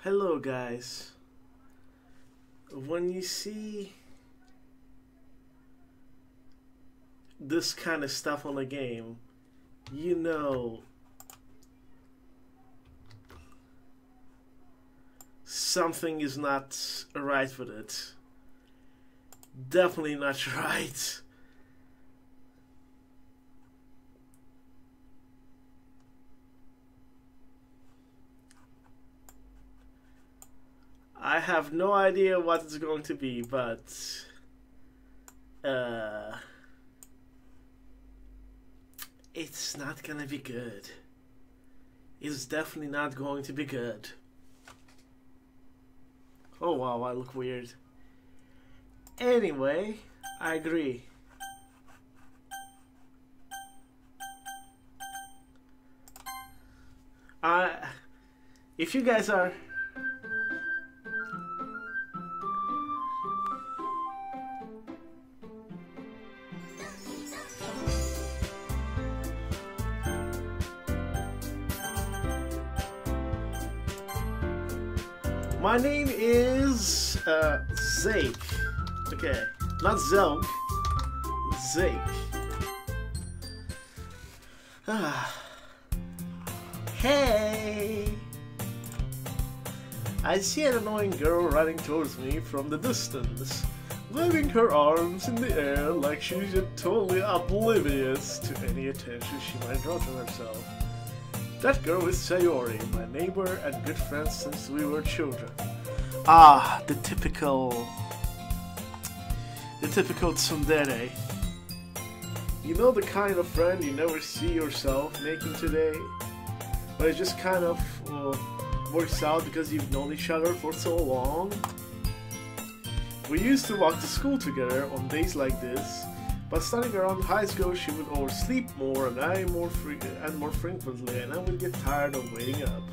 Hello guys. When you see this kind of stuff on a game, you know something is not right with it. Definitely not right. I have no idea what it's going to be, but it's not gonna be good. It's definitely not going to be good. Oh wow, I look weird. Anyway, I agree. If you guys are my name is Zake. Okay, not Zelk. Zake. Hey! I see an annoying girl running towards me from the distance, waving her arms in the air like she's totally oblivious to any attention she might draw to herself. That girl is Sayori, my neighbor and good friend since we were children. Ah, the typical tsundere. You know, the kind of friend you never see yourself making today, but it just kind of works out because you've known each other for so long. We used to walk to school together on days like this, but starting around high school she would oversleep more and I more frequently, and I would get tired of waiting up.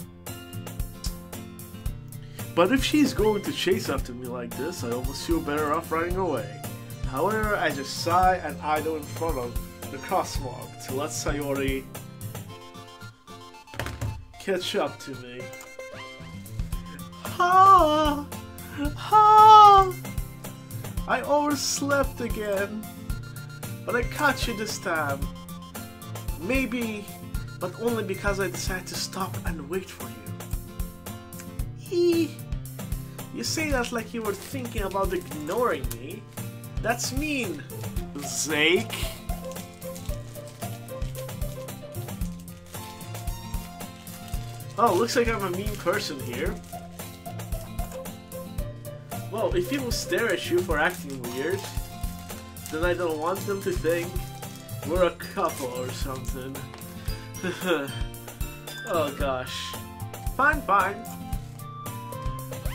But if she's going to chase after me like this, I almost feel better off running away. However, I just sigh and idle in front of the crosswalk to let Sayori catch up to me. Ha! Ha! I overslept again, but I caught you this time. Maybe, but only because I decided to stop and wait for you. You say that like you were thinking about ignoring me. That's mean, Zake. Oh, looks like I'm a mean person here. Well, if people stare at you for acting weird, then I don't want them to think we're a couple or something. Oh gosh. Fine, fine.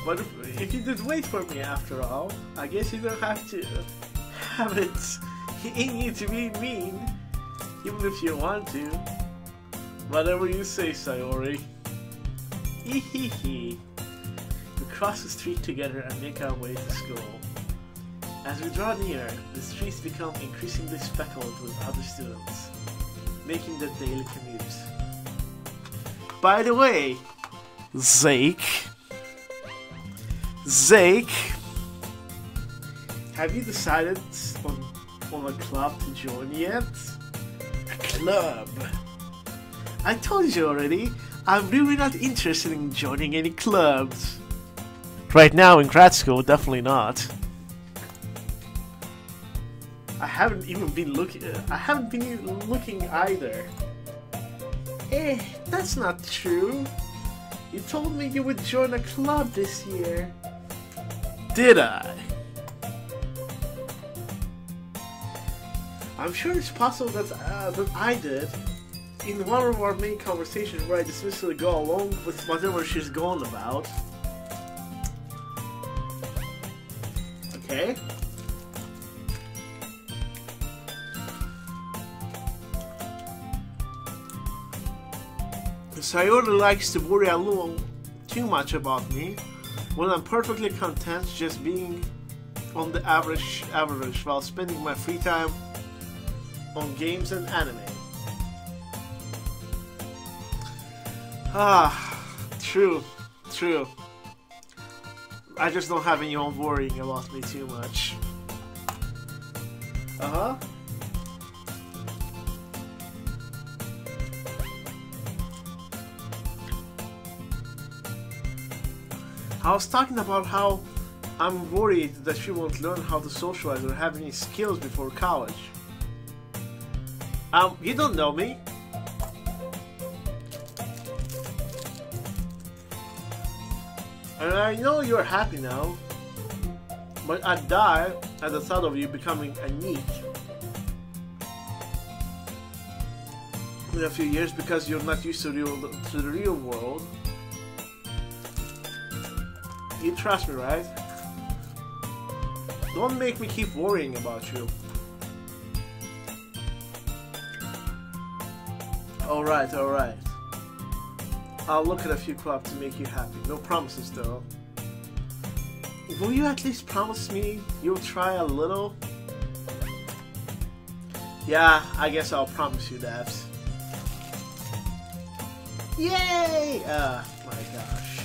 But if you did wait for me after all, I guess you don't have to have it in you to be mean, even if you want to. Whatever you say, Sayori. Hehehe. We cross the street together and make our way to school. As we draw near, the streets become increasingly speckled with other students, making the daily commute. By the way, Zake, have you decided on a club to join yet? A club? I told you already, I'm really not interested in joining any clubs. Right now in grad school, definitely not. I haven't even been looking either. That's not true. You told me you would join a club this year. Did I? I'm sure it's possible that I did. In one of our main conversations where I dismissively go along with whatever she's going about. Okay. Sayori likes to worry a little too much about me, when I'm perfectly content just being on the average while spending my free time on games and anime. Ah, true, true. I just don't have anyone worrying about me too much. Uh-huh. I was talking about how I'm worried that she won't learn how to socialize or have any skills before college. You don't know me. And I know you're happy now, but I'd die at the thought of you becoming a NEET in a few years because you're not used to the real world. You trust me, right? Don't make me keep worrying about you. Alright, alright. I'll look at a few clubs to make you happy. No promises though. Will you at least promise me you'll try a little? Yeah, I guess I'll promise you that. Yay! My gosh.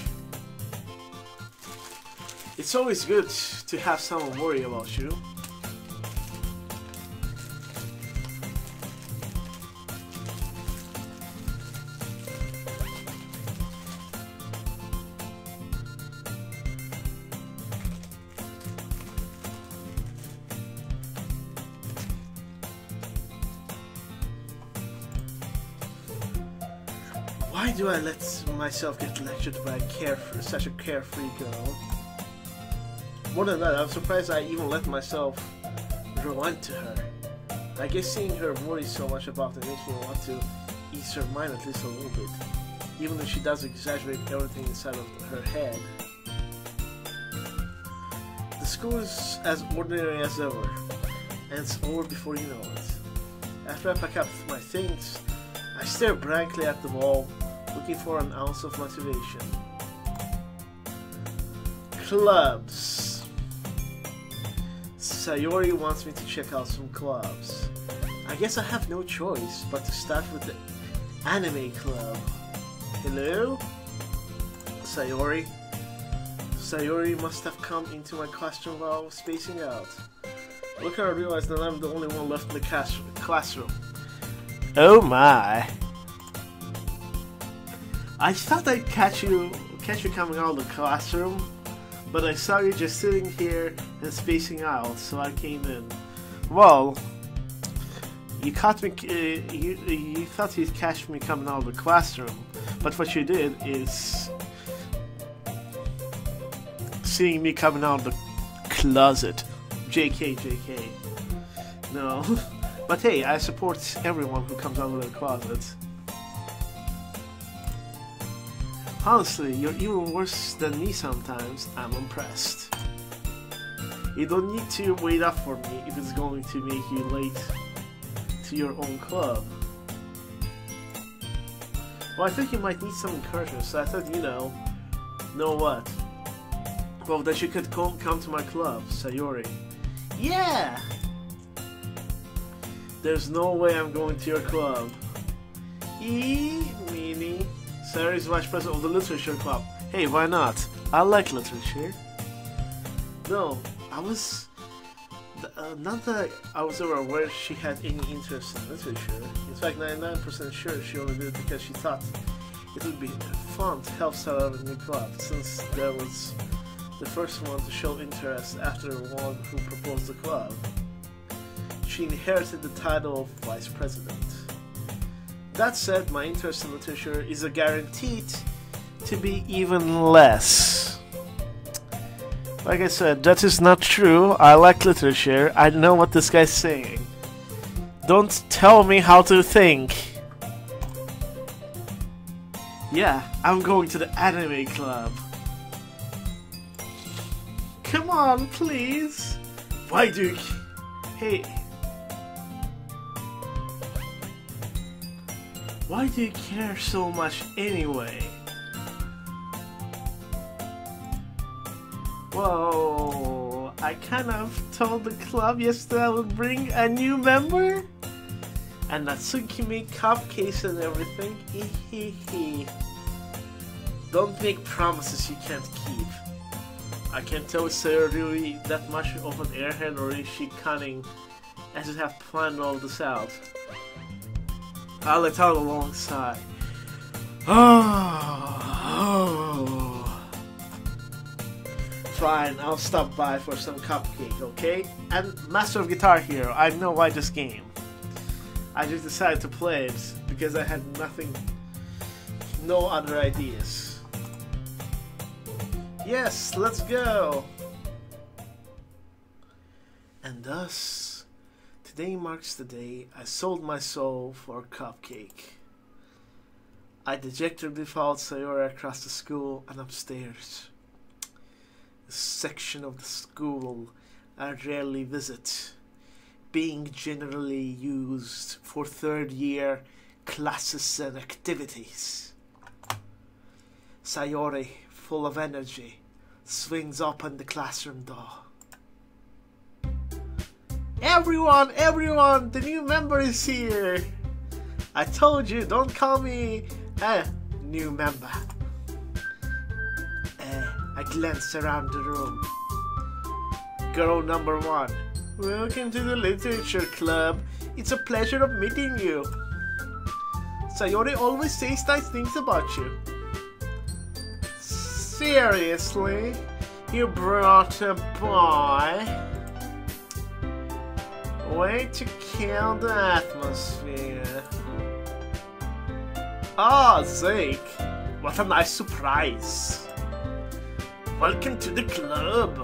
It's always good to have someone worry about you. Why do I let myself get lectured by such a carefree girl? More than that, I'm surprised I even let myself relent to her. I guess seeing her worry so much about it makes me want to ease her mind at least a little bit, even if she does exaggerate everything inside of her head. The school is as ordinary as ever, and it's over before you know it. After I pack up my things, I stare blankly at the wall, looking for an ounce of motivation. Clubs. Sayori wants me to check out some clubs. I guess I have no choice but to start with the anime club. Hello? Sayori? Sayori must have come into my classroom while I was spacing out. Look, I realized that I'm the only one left in the classroom. Oh my. I thought I'd catch you coming out of the classroom, but I saw you just sitting here and spacing out, so I came in. Well, you caught me. You thought you'd catch me coming out of the classroom, but what you did is seeing me coming out of the closet. JK, JK. No, but hey, I support everyone who comes out of the closet. Honestly, you're even worse than me sometimes. I'm impressed. You don't need to wait up for me if it's going to make you late to your own club. Well, I think you might need some encouragement, so I thought, know what? Well, that you could come to my club, Sayori. Yeah! There's no way I'm going to your club. Meanie. Sayori's vice president of the literature club. Hey, why not? I like literature. No, I was... not that I was ever aware she had any interest in literature. In fact, 99% sure she only did it because she thought it would be fun to help start out a new club, since there was the first one to show interest after the one who proposed the club. She inherited the title of vice president. That said, my interest in literature is a guaranteed to be even less. Like I said, that is not true. I like literature. I know what this guy's saying. Don't tell me how to think. Yeah, I'm going to the anime club. Come on, please. Why, Duke? Hey. Why do you care so much anyway? Whoa, I kind of told the club yesterday I would bring a new member? And Natsuki made cupcakes and everything. Don't make promises you can't keep. I can't tell if Sarah really that much of an airhead, or is she cunning as to have planned all this out. I'll let out a long sigh. Fine, I'll stop by for some cupcake, okay? And Master of Guitar Hero, I know why this game. I just decided to play it because I had no other ideas. Yes, let's go! And thus, today marks the day I sold my soul for a cupcake. I dejectedly followed Sayori across the school and upstairs. The section of the school I rarely visit, being generally used for third-year classes and activities. Sayori, full of energy, swings open the classroom door. Everyone, the new member is here! I told you, don't call me a new member. I glance around the room. Girl number 1. Welcome to the literature club. It's a pleasure of meeting you. Sayori always says nice things about you. Seriously? You brought a boy? Way to kill the atmosphere. Ah, Zeke. What a nice surprise. Welcome to the club.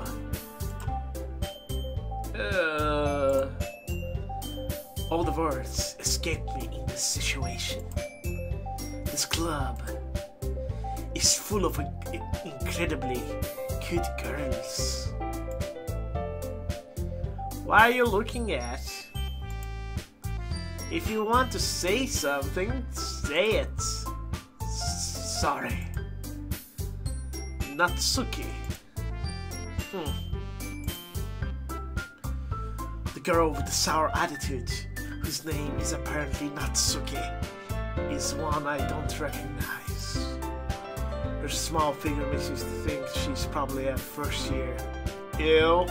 All the words escape me in this situation. This club is full of incredibly cute girls. What are you looking at? If you want to say something, say it. Sorry. Natsuki. The girl with the sour attitude, whose name is apparently Natsuki, is one I don't recognize. Her small figure makes me think she's probably at first year. Ew.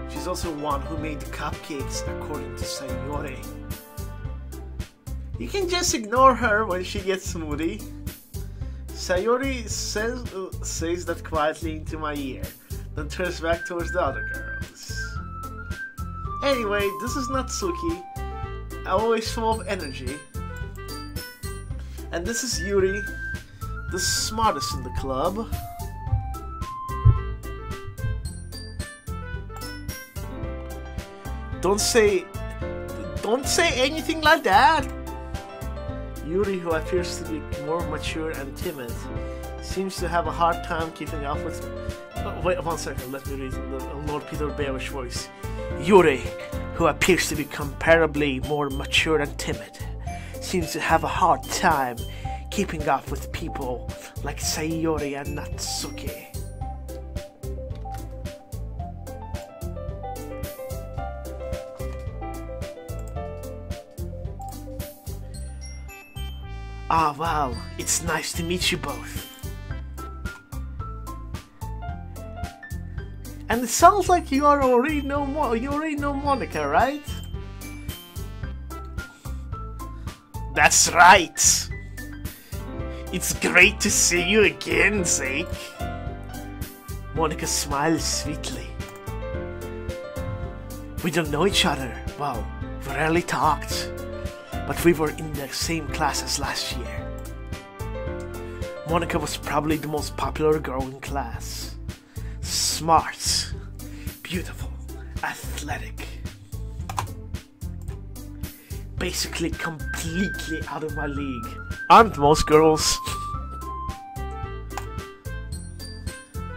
She's also one who made the cupcakes, according to Sayori. You can just ignore her when she gets moody. Sayori says that quietly into my ear, then turns back towards the other girls. Anyway, this is Natsuki, always full of energy. And this is Yuri, the smartest in the club. Don't say anything like that! Yuri, who appears to be more mature and timid, seems to have a hard time keeping up with... wait, 1 second, let me read Lord Peter Bearish voice. Yuri, who appears to be comparably more mature and timid, seems to have a hard time keeping up with people like Sayori and Natsuki. Ah, wow, it's nice to meet you both. And it sounds like you already know Monica, right? That's right. It's great to see you again, Zeke. Monica smiles sweetly. We don't know each other. Well, we rarely talked. But we were in the same class as last year. Monica was probably the most popular girl in class. Smart, beautiful, athletic. Basically completely out of my league. Aren't most girls?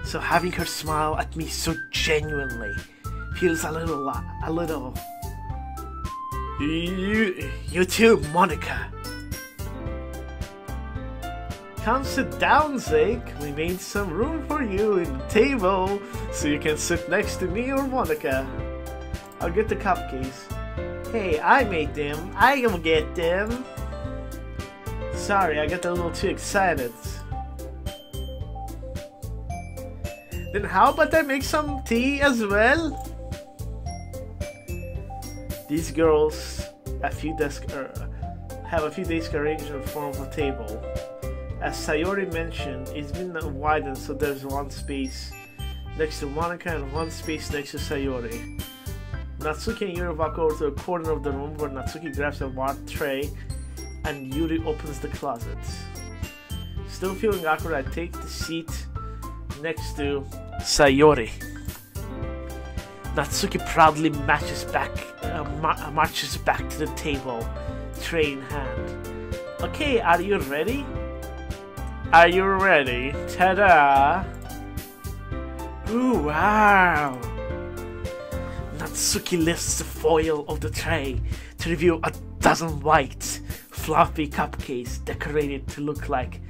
So having her smile at me so genuinely feels a little... You too, Monica. Come sit down, Zeke. We made some room for you in the table, so you can sit next to me or Monica. I'll get the cupcakes. Hey, I made them. I will get them. Sorry, I got a little too excited. Then how about I make some tea as well? These girls have a few desks arranged in the form of a table. As Sayori mentioned, it's been widened so there's one space next to Monica and one space next to Sayori. Natsuki and Yuri walk over to a corner of the room where Natsuki grabs a water tray and Yuri opens the closet. Still feeling awkward, I take the seat next to Sayori. Natsuki proudly marches back to the table, tray in hand. Okay, are you ready? Are you ready? Ta-da! Ooh, wow! Natsuki lifts the foil of the tray to reveal a dozen white, fluffy cupcakes decorated to look like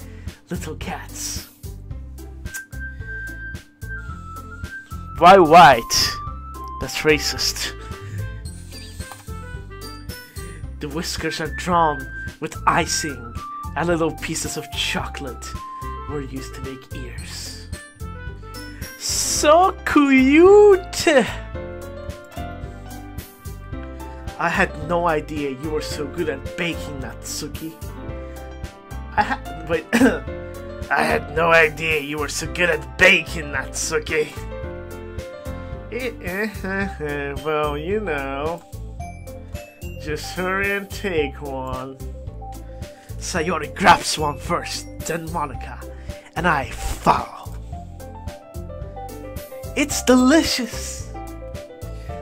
little cats. Why white? That's racist. The whiskers are drawn with icing, and little pieces of chocolate were used to make ears. So cute! I had no idea you were so good at baking, Natsuki. I had no idea you were so good at baking, Natsuki. Well, you know. Just hurry and take one. Sayori grabs one first, then Monica, and I follow. It's delicious!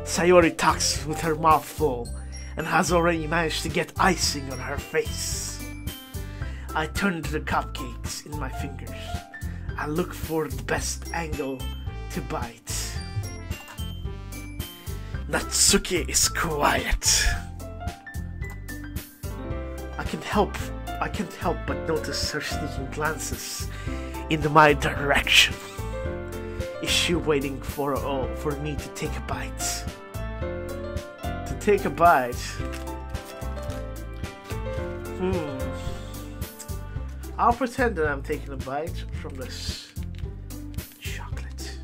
Sayori talks with her mouth full and has already managed to get icing on her face. I turn to the cupcakes in my fingers. I look for the best angle to bite. Natsuki is quiet. I can't help but notice her sneaking glances in my direction. Is she waiting for me to take a bite? To take a bite? I'll pretend that I'm taking a bite from this chocolate.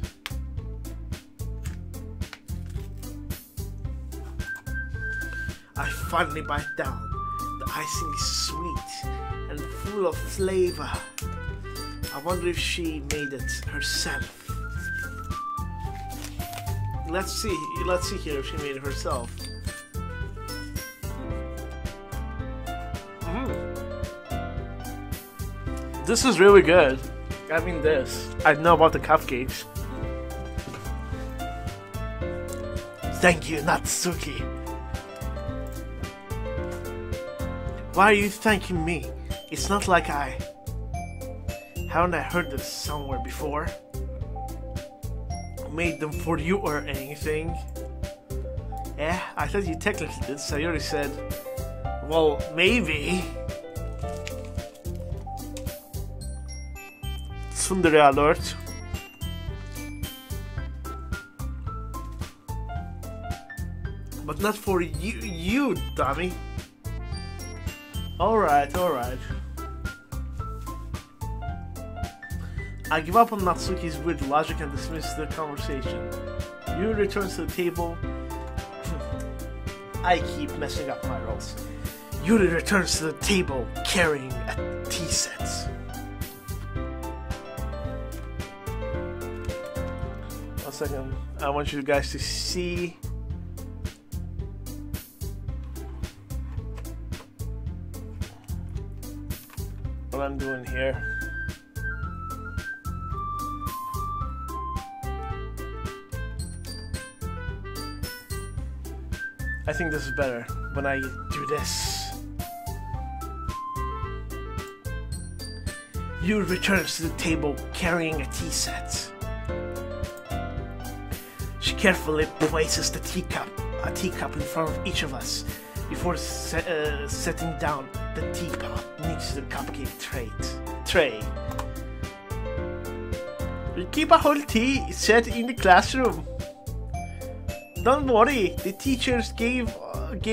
I finally bite down. The icing is sweet and full of flavor. I wonder if she made it herself. Let's see here if she made it herself. This is really good. I mean this. I know about the cupcakes. Thank you, Natsuki. Why are you thanking me? It's not like haven't I heard this somewhere before? Made them for you or anything? Yeah, I thought you technically did. Sayori said, well, maybe. Tsundere alert. But not for you, dummy. Alright. I give up on Natsuki's weird logic and dismiss the conversation. Yuri returns to the table. I keep messing up my roles. Yuri returns to the table carrying a tea set. One second. I want you guys to see. What I'm doing here. I think this is better when I do this. Yuri returns to the table carrying a tea set. She carefully places a teacup in front of each of us before setting down the teapot next to the cupcake tray. We keep a whole tea set in the classroom. Don't worry, the teachers gave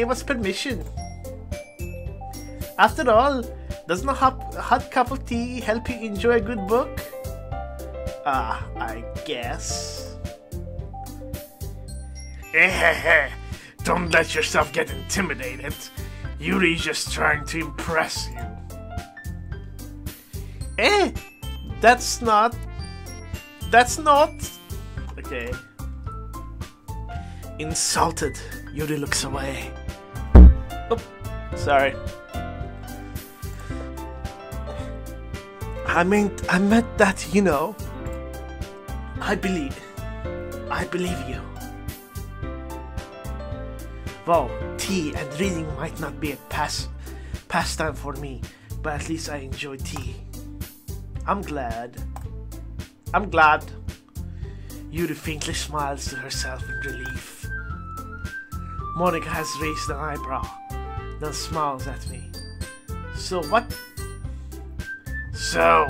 us permission. After all, Doesn't a hot cup of tea help you enjoy a good book? I guess. Don't let yourself get intimidated. Yuri's just trying to impress you. That's not... Okay. Insulted, Yuri looks away. Oh, sorry. I meant that, you know. I believe you. Well, tea and reading might not be a pastime for me, but at least I enjoy tea. I'm glad. Yuri faintly smiles to herself in relief. Monica has raised an eyebrow, then smiles at me. So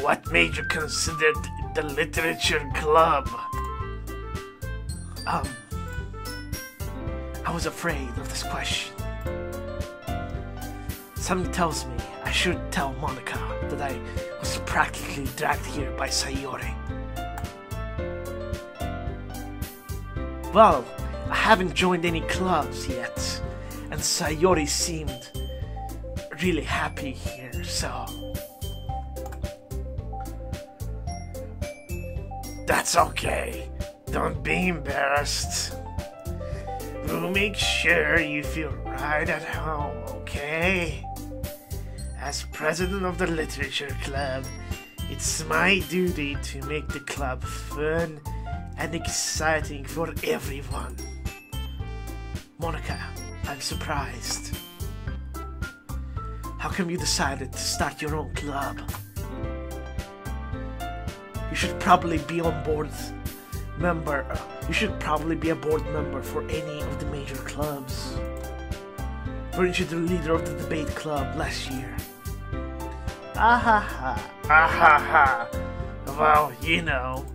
what made you consider the literature club? I was afraid of this question. Something tells me I should tell Monica that I was practically dragged here by Sayori. Well, I haven't joined any clubs yet, and Sayori seemed really happy here, so... That's okay. Don't be embarrassed. We'll make sure you feel right at home, okay? As president of the literature club, it's my duty to make the club fun and exciting for everyone. Monica, I'm surprised. How come you decided to start your own club? You should probably be a board member for any of the major clubs. Weren't you the leader of the debate club last year? Ahaha. Well, you know.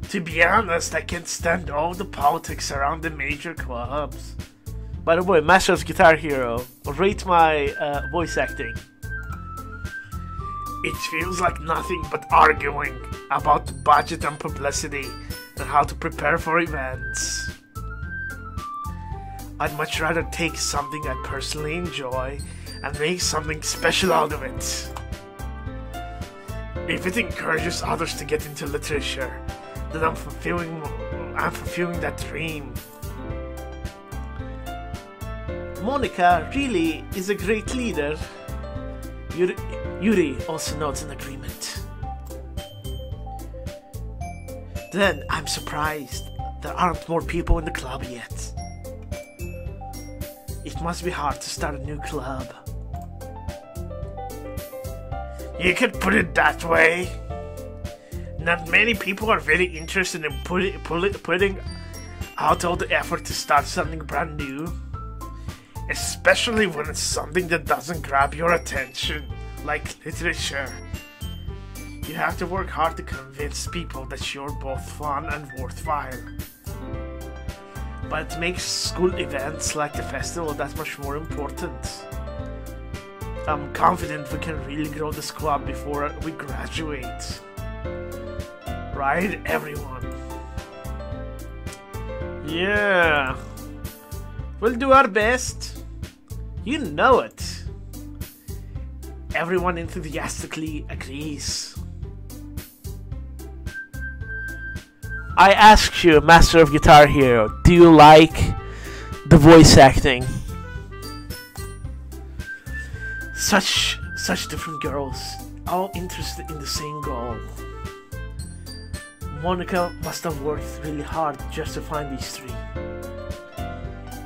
To be honest, I can't stand all the politics around the major clubs. By the way, Master of Guitar Hero, rate my voice acting. It feels like nothing but arguing about budget and publicity and how to prepare for events. I'd much rather take something I personally enjoy and make something special out of it. If it encourages others to get into literature, then I'm fulfilling that dream. Monica really is a great leader. Yuri also nods in agreement. Then I'm surprised there aren't more people in the club yet. It must be hard to start a new club. You could put it that way. Not many people are very interested in putting out all the effort to start something brand new. Especially when it's something that doesn't grab your attention, like literature. You have to work hard to convince people that you're both fun and worthwhile. But it makes school events like the festival that much more important. I'm confident we can really grow this club before we graduate. Right, everyone? Yeah. We'll do our best. You know it. Everyone enthusiastically agrees. I asked you, Master of Guitar Hero, do you like the voice acting? Such different girls, all interested in the same goal. Monica must have worked really hard just to find these three.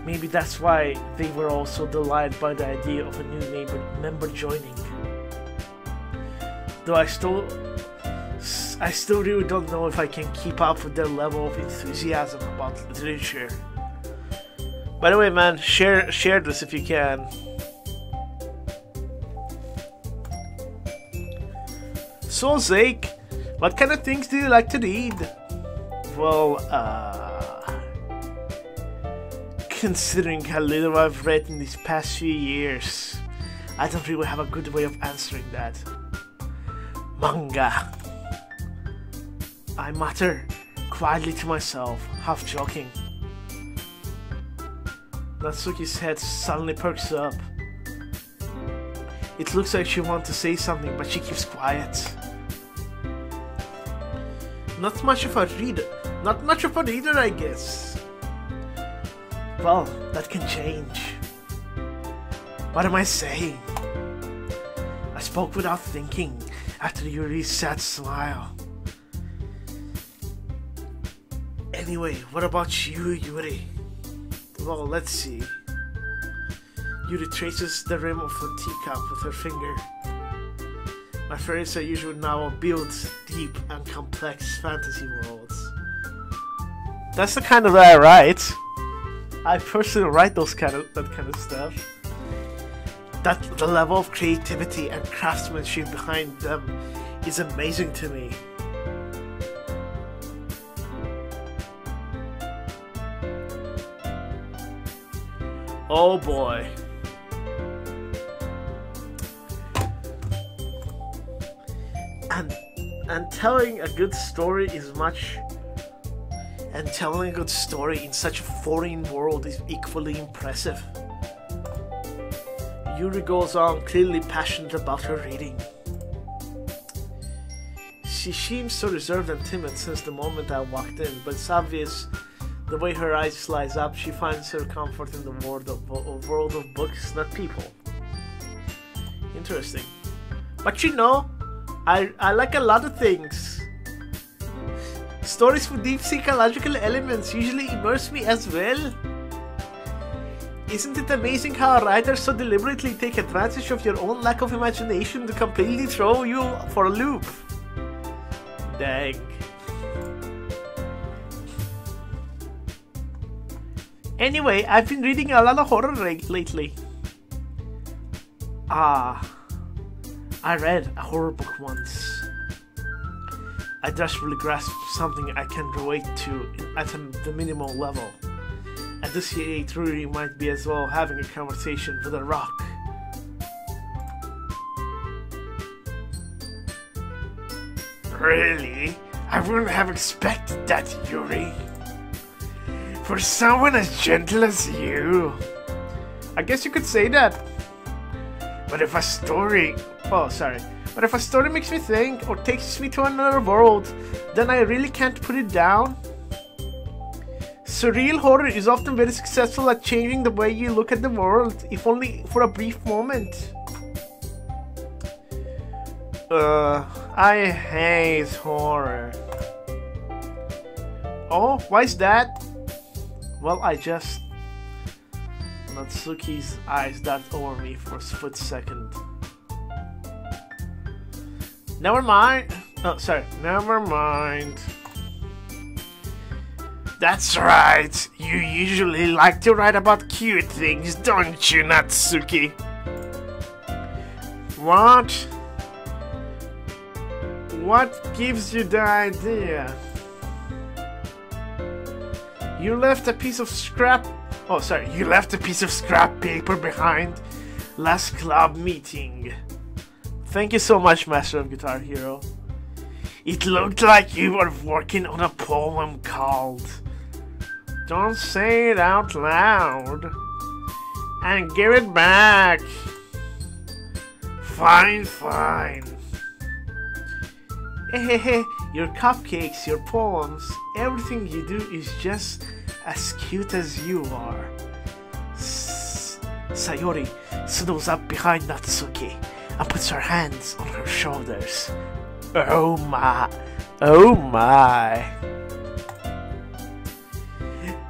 Maybe that's why they were all so delighted by the idea of a new member joining. Though I still really don't know if I can keep up with their level of enthusiasm about literature. By the way, man, share this if you can. So, Zeke, what kind of things do you like to read? Well, considering how little I've read in these past few years, I don't really have a good way of answering that. Manga. I mutter quietly to myself, half joking. Natsuki's head suddenly perks up. It looks like she wants to say something, but she keeps quiet. Not much of a reader, I guess. Well, that can change. What am I saying? I spoke without thinking after Yuri's sad smile. Anyway, what about you, Yuri? Well, let's see. Yuri traces the rim of a teacup with her finger. My fairies are usually now build deep and complex fantasy worlds. That's the kind of that I write. I personally write that kind of stuff. That the level of creativity and craftsmanship behind them is amazing to me. Oh boy. And telling a good story is much. And telling a good story in such a foreign world is equally impressive. Yuri goes on, clearly passionate about her reading. She seems so reserved and timid since the moment I walked in, but it's obvious the way her eyes light up, she finds her comfort in the world of books, not people. Interesting. But you know, I like a lot of things. Stories with deep psychological elements usually immerse me as well. Isn't it amazing how writers so deliberately take advantage of your own lack of imagination to completely throw you for a loop? Dang. Anyway, I've been reading a lot of horror lately. I read a horror book once. I desperately grasped something I can relate to at the minimal level. And this theory might be as well having a conversation with a rock. Really? I wouldn't have expected that, Yuri. For someone as gentle as you. I guess you could say that. But if a story... Oh, sorry. But if a story makes me think or takes me to another world, then I really can't put it down. Surreal horror is often very successful at changing the way you look at the world, if only for a brief moment. I hate horror. Oh, why is that? Well, Natsuki's eyes darted over me for a split second. Never mind. Oh, sorry. Never mind. That's right. You usually like to write about cute things, don't you, Natsuki? What? What gives you the idea? You left a piece of scrap... Oh, sorry. You left a piece of scrap paper behind last club meeting. Thank you so much, Master of Guitar Hero. It looked like you were working on a poem called... Don't say it out loud. And give it back. Fine, fine. Your cupcakes, your poems, everything you do is just as cute as you are. Sayori snuggles up behind Natsuki and puts her hands on her shoulders. Oh my. Oh my.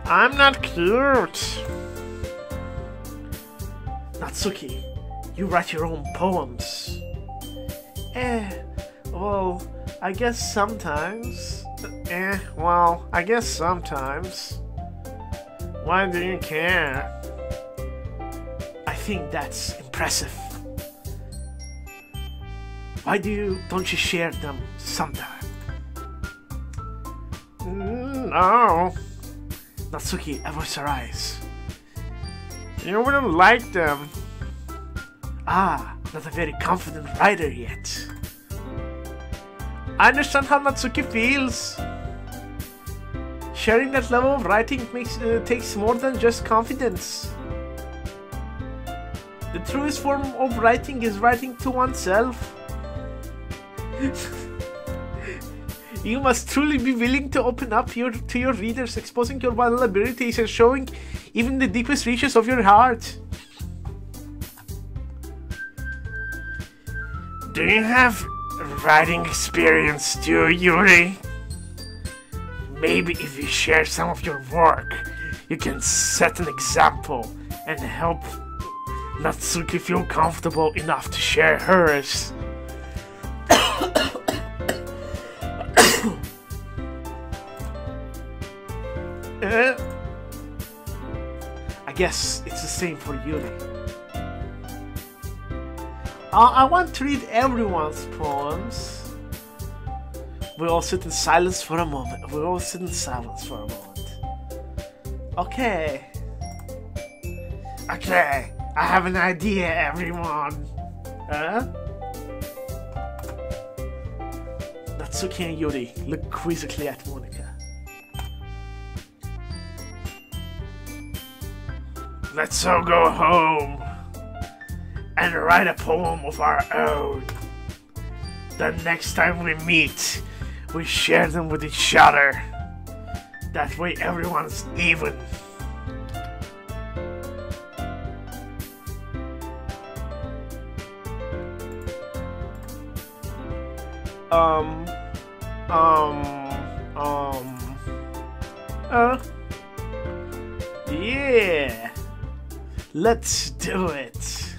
I'm not cute. Natsuki, you write your own poems. Well, I guess sometimes. I guess sometimes. Why do you care? I think that's impressive. Why don't you share them sometime? No. Natsuki averts her eyes. You wouldn't like them. Not a very confident writer yet. I understand how Natsuki feels. Sharing that level of writing takes more than just confidence. The truest form of writing is writing to oneself. You must truly be willing to open up to your readers, exposing your vulnerabilities and showing even the deepest reaches of your heart. Do you have writing experience too, Yuri? Maybe if you share some of your work, you can set an example and help Natsuki feel comfortable enough to share hers. I guess it's the same for Yuri. I want to read everyone's poems. We all sit in silence for a moment. Okay. Okay, I have an idea, everyone. Natsuki and Yuri look quizzically at Monika. Let's all go home and write a poem of our own. The next time we meet, we share them with each other. That way everyone's even. Yeah. Let's do it.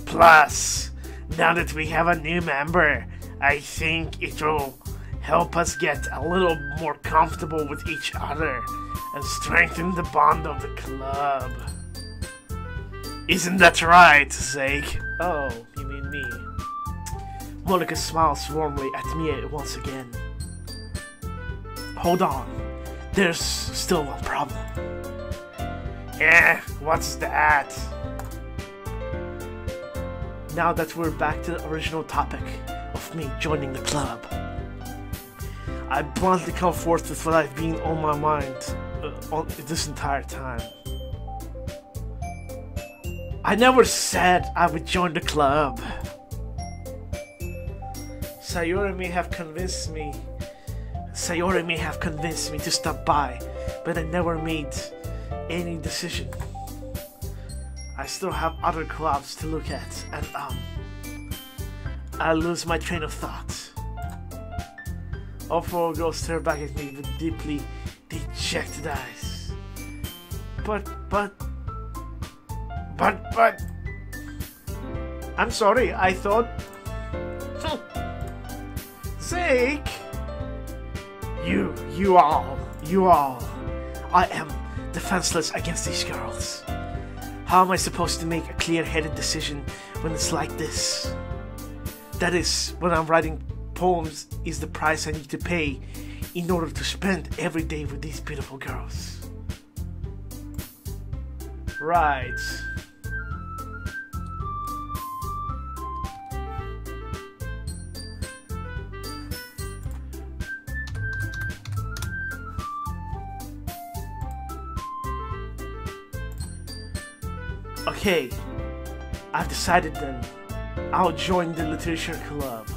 Plus, now that we have a new member, I think it will help us get a little more comfortable with each other and strengthen the bond of the club. Isn't that right, Zake? Oh, you mean me? Monika smiles warmly at me once again. Hold on, there's still one problem. What's that? Now that we're back to the original topic of me joining the club, I bluntly come forth with what I've been on my mind this entire time. I never said I would join the club. Sayori may have convinced me to stop by, but I never made any decision. I still have other clubs to look at, and I lose my train of thought. All four girls stare back at me with deeply dejected eyes. But... I'm sorry, I thought... Zeke! You all. I am defenseless against these girls. How am I supposed to make a clear-headed decision when it's like this? That is, when I'm writing poems, is the price I need to pay in order to spend every day with these beautiful girls. Right. Okay, I've decided then. I'll join the literature club.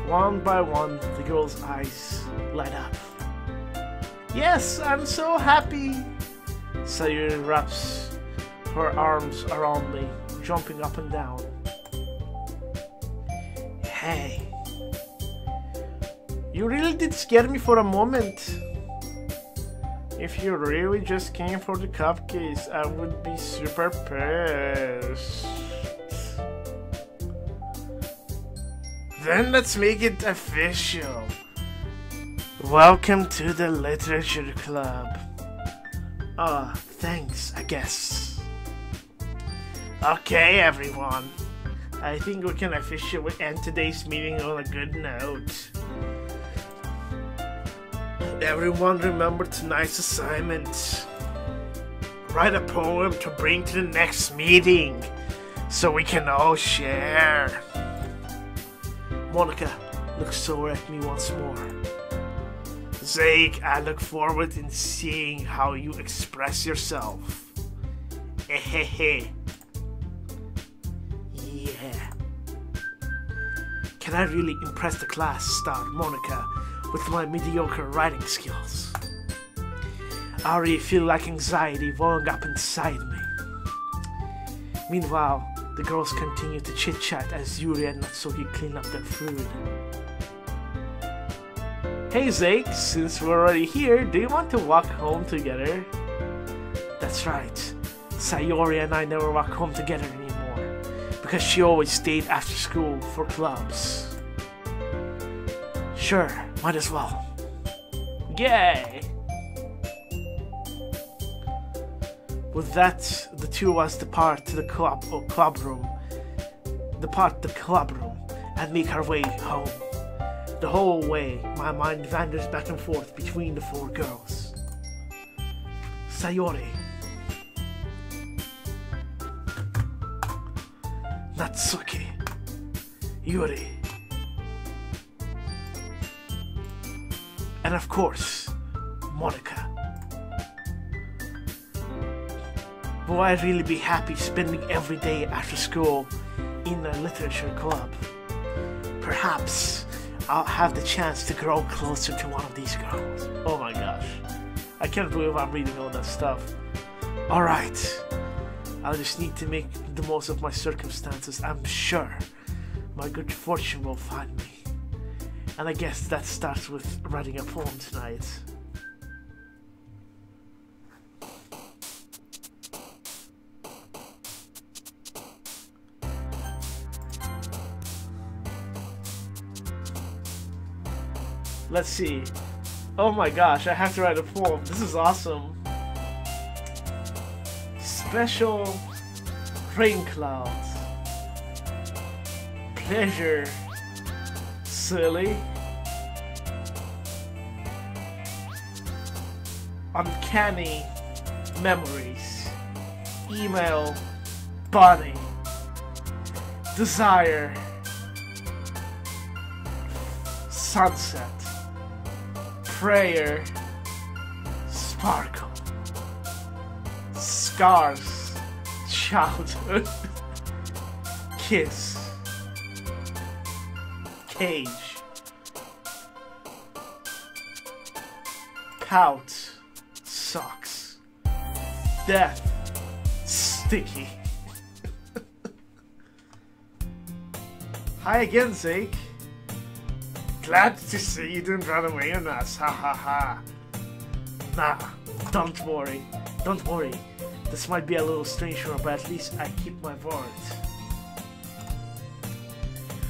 One by one, the girl's eyes light up. Yes, I'm so happy! Sayuri wraps her arms around me, jumping up and down. Hey, you really did scare me for a moment. If you really just came for the cupcakes, I would be super pissed. Then let's make it official. Welcome to the Literature Club. Thanks, I guess. Okay, everyone. I think we can officially end today's meeting on a good note. Everyone remember tonight's assignment. write a poem to bring to the next meeting so we can all share. Monica looks so at me once more. Zeke, I look forward in seeing how you express yourself. Hehehe. Yeah. Can I really impress the class? Star Monica with my mediocre writing skills. I already feel like anxiety welling up inside me. Meanwhile, the girls continue to chit-chat as Yuri and Natsuki clean up their food. Hey Zeke, since we're already here, do you want to walk home together? That's right. Sayori and I never walk home together anymore, because she always stayed after school for clubs. Sure, might as well. Yay! With that, the two of us depart the club room, and make our way home. The whole way, my mind wanders back and forth between the four girls. Sayori, Natsuki, Yuri, and of course, Monica. Will I really be happy spending every day after school in a literature club? Perhaps I'll have the chance to grow closer to one of these girls. Oh my gosh. I can't believe I'm reading all that stuff. Alright. I'll just need to make the most of my circumstances. I'm sure my good fortune will find me. And I guess that starts with writing a poem tonight. Let's see. Oh my gosh, I have to write a poem. This is awesome. Special rain clouds. Pleasure. Silly. Uncanny memories. Email. Bunny. Desire. Sunset. Prayer, sparkle, scars, childhood, kiss, cage, pout, socks, death, sticky. Hi again, Zeke. Glad to see you didn't run away on us, ha ha ha. Nah, don't worry. Don't worry. This might be a little strange, but at least I keep my word.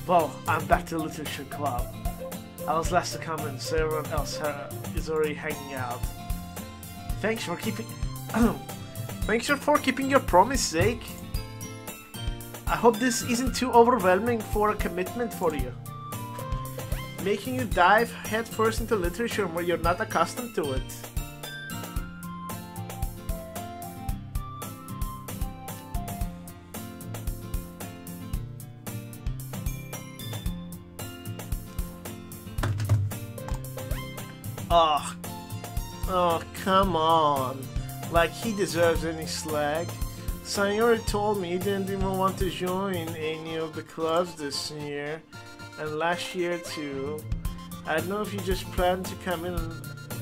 Well, I'm back to the literature club. I was last to come in, so everyone else is already hanging out. Thanks for keeping... Thanks for keeping your promise, Zeke. I hope this isn't too overwhelming for a commitment for you. Making you dive headfirst into literature where you're not accustomed to it. Oh, come on. Like he deserves any slag. Sayori told me he didn't even want to join any of the clubs this year. And last year too. I don't know if you just plan to come in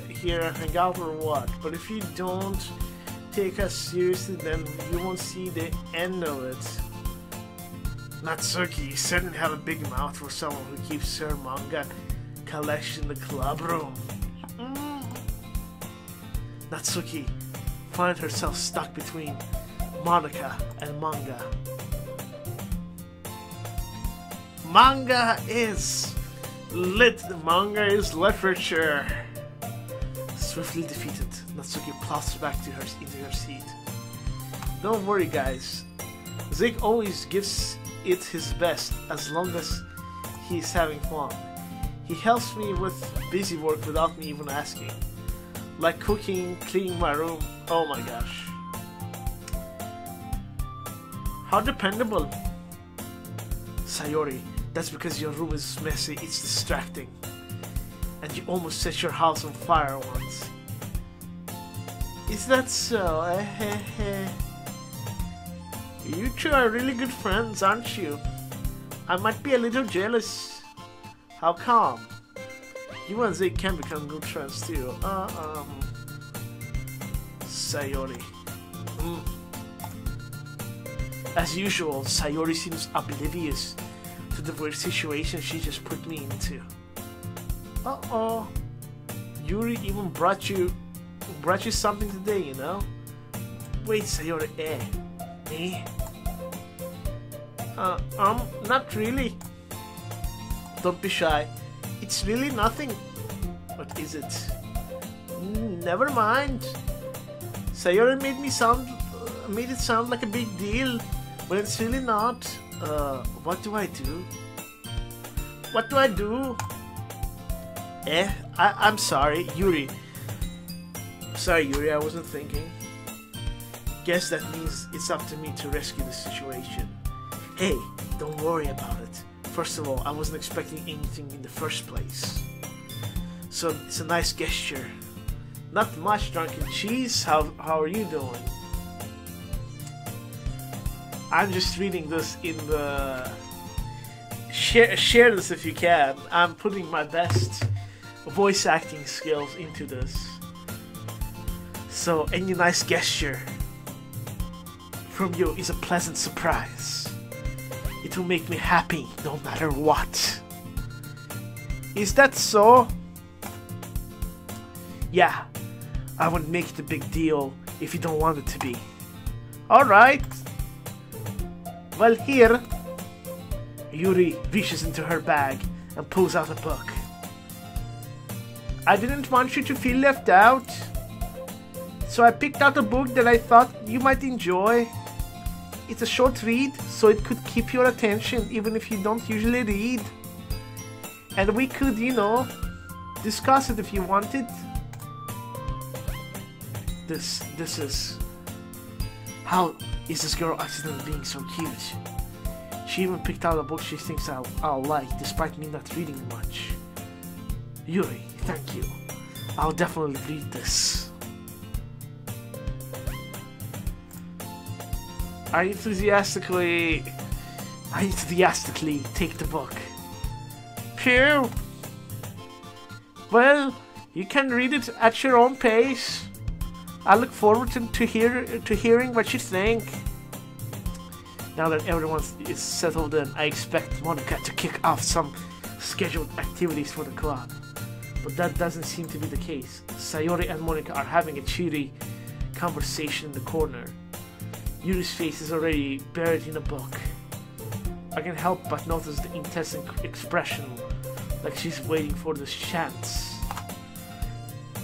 here and hang out or what, but if you don't take us seriously, then you won't see the end of it. Natsuki, you certainly have a big mouth for someone who keeps her manga collection in the club room. Natsuki finds herself stuck between Monica and manga. Manga is literature. Swiftly defeated, Natsuki plops back into her seat. Don't worry, guys. Zeke always gives it his best as long as he's having fun. He helps me with busy work without me even asking. Like cooking, cleaning my room. Oh my gosh. How dependable. Sayori, that's because your room is messy, it's distracting. And you almost set your house on fire once. Is that so? You two are really good friends, aren't you? I might be a little jealous. How come? You and they can become good friends too. Sayori. As usual, Sayori seems oblivious to the weird situation she just put me into. Uh-oh. Yuri even brought you something today, you know? Wait, Sayori, Eh? Not really. Don't be shy. It's really nothing. What is it? Never mind. Sayori made it sound like a big deal, but it's really not. What do I do? What do I do? I'm sorry, Yuri. Sorry, Yuri, I wasn't thinking. Guess that means it's up to me to rescue the situation. Hey, don't worry about it. First of all, I wasn't expecting anything in the first place. So it's a nice gesture. Not much, drunken cheese. How are you doing? I'm just reading this in the... Share this if you can. I'm putting my best voice acting skills into this. So any nice gesture from you is a pleasant surprise. It will make me happy no matter what. Is that so? Yeah, I wouldn't make it a big deal if you don't want it to be. Alright. Well, here. Yuri reaches into her bag and pulls out a book. I didn't want you to feel left out, so I picked out a book that I thought you might enjoy. It's a short read, so it could keep your attention even if you don't usually read. And we could, you know, discuss it if you wanted. This is... How is this girl accidentally being so cute? She even picked out a book she thinks I'll like, despite me not reading much. Yuri, thank you. I'll definitely read this. I enthusiastically take the book. Phew! Well, you can read it at your own pace. I look forward to hearing what you think. Now that everyone is settled in, I expect Monica to kick off some scheduled activities for the club. But that doesn't seem to be the case. Sayori and Monica are having a cheery conversation in the corner. Yuri's face is already buried in a book. I can help but notice the intense expression, like she's waiting for the chance.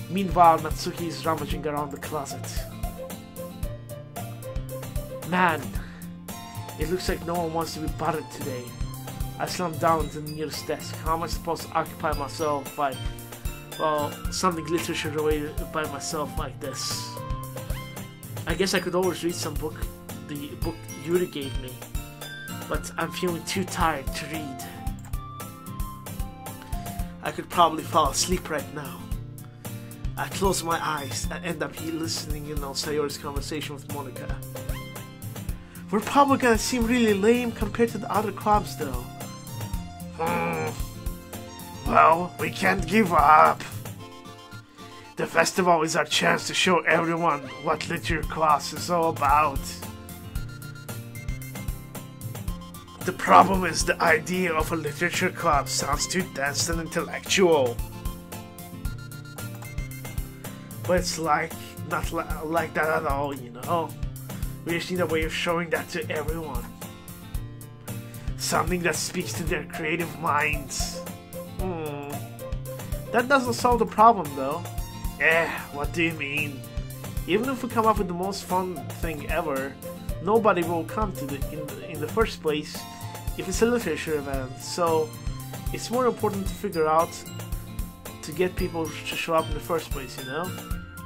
Meanwhile, Natsuki is rummaging around the closet. Man, it looks like no one wants to be bothered today. I slumped down to the nearest desk. How am I supposed to occupy myself by, well, something literature related by myself like this? I guess I could always read some book, the book Yuri gave me, but I'm feeling too tired to read. I could probably fall asleep right now. I close my eyes and end up listening in on Sayori's conversation with Monica. We're probably gonna seem really lame compared to the other clubs though. Well, we can't give up. The festival is our chance to show everyone what literature class is all about. The problem is the idea of a literature club sounds too dense and intellectual. But it's not like that at all, you know? We just need a way of showing that to everyone. Something that speaks to their creative minds. That doesn't solve the problem though. What do you mean? Even if we come up with the most fun thing ever, nobody will come to in the first place if it's a literature event. So it's more important to figure out to get people to show up in the first place, you know?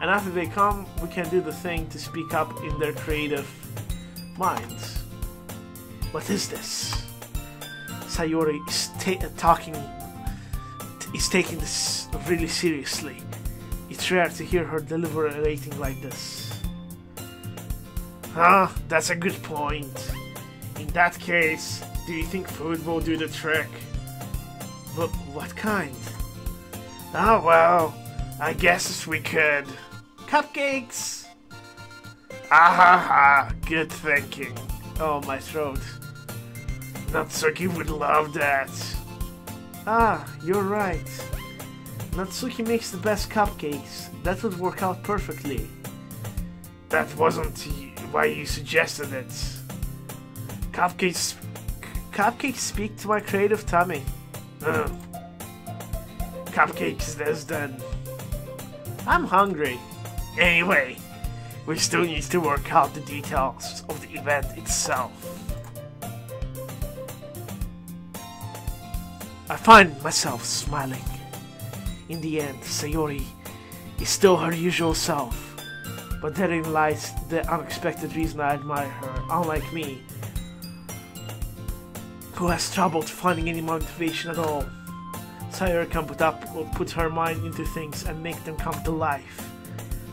And after they come, we can do the thing to speak up in their creative minds. What is this? Sayori is taking this really seriously. It's rare to hear her deliberating like this. Huh? That's a good point. In that case, do you think food will do the trick? But what kind? Oh well, I guess we could. Cupcakes! Ah ha ha, good thinking. Oh, my throat. Natsuki would love that. Ah, you're right. Natsuki makes the best cupcakes. That would work out perfectly. That wasn't why you suggested it. Cupcakes speak to my creative tummy. Cupcakes this then. I'm hungry. Anyway, we still need to work out the details of the event itself. I find myself smiling. In the end, Sayori is still her usual self, but therein lies the unexpected reason I admire her, unlike me, who has trouble finding any motivation at all. Sayori can put her mind into things and make them come to life.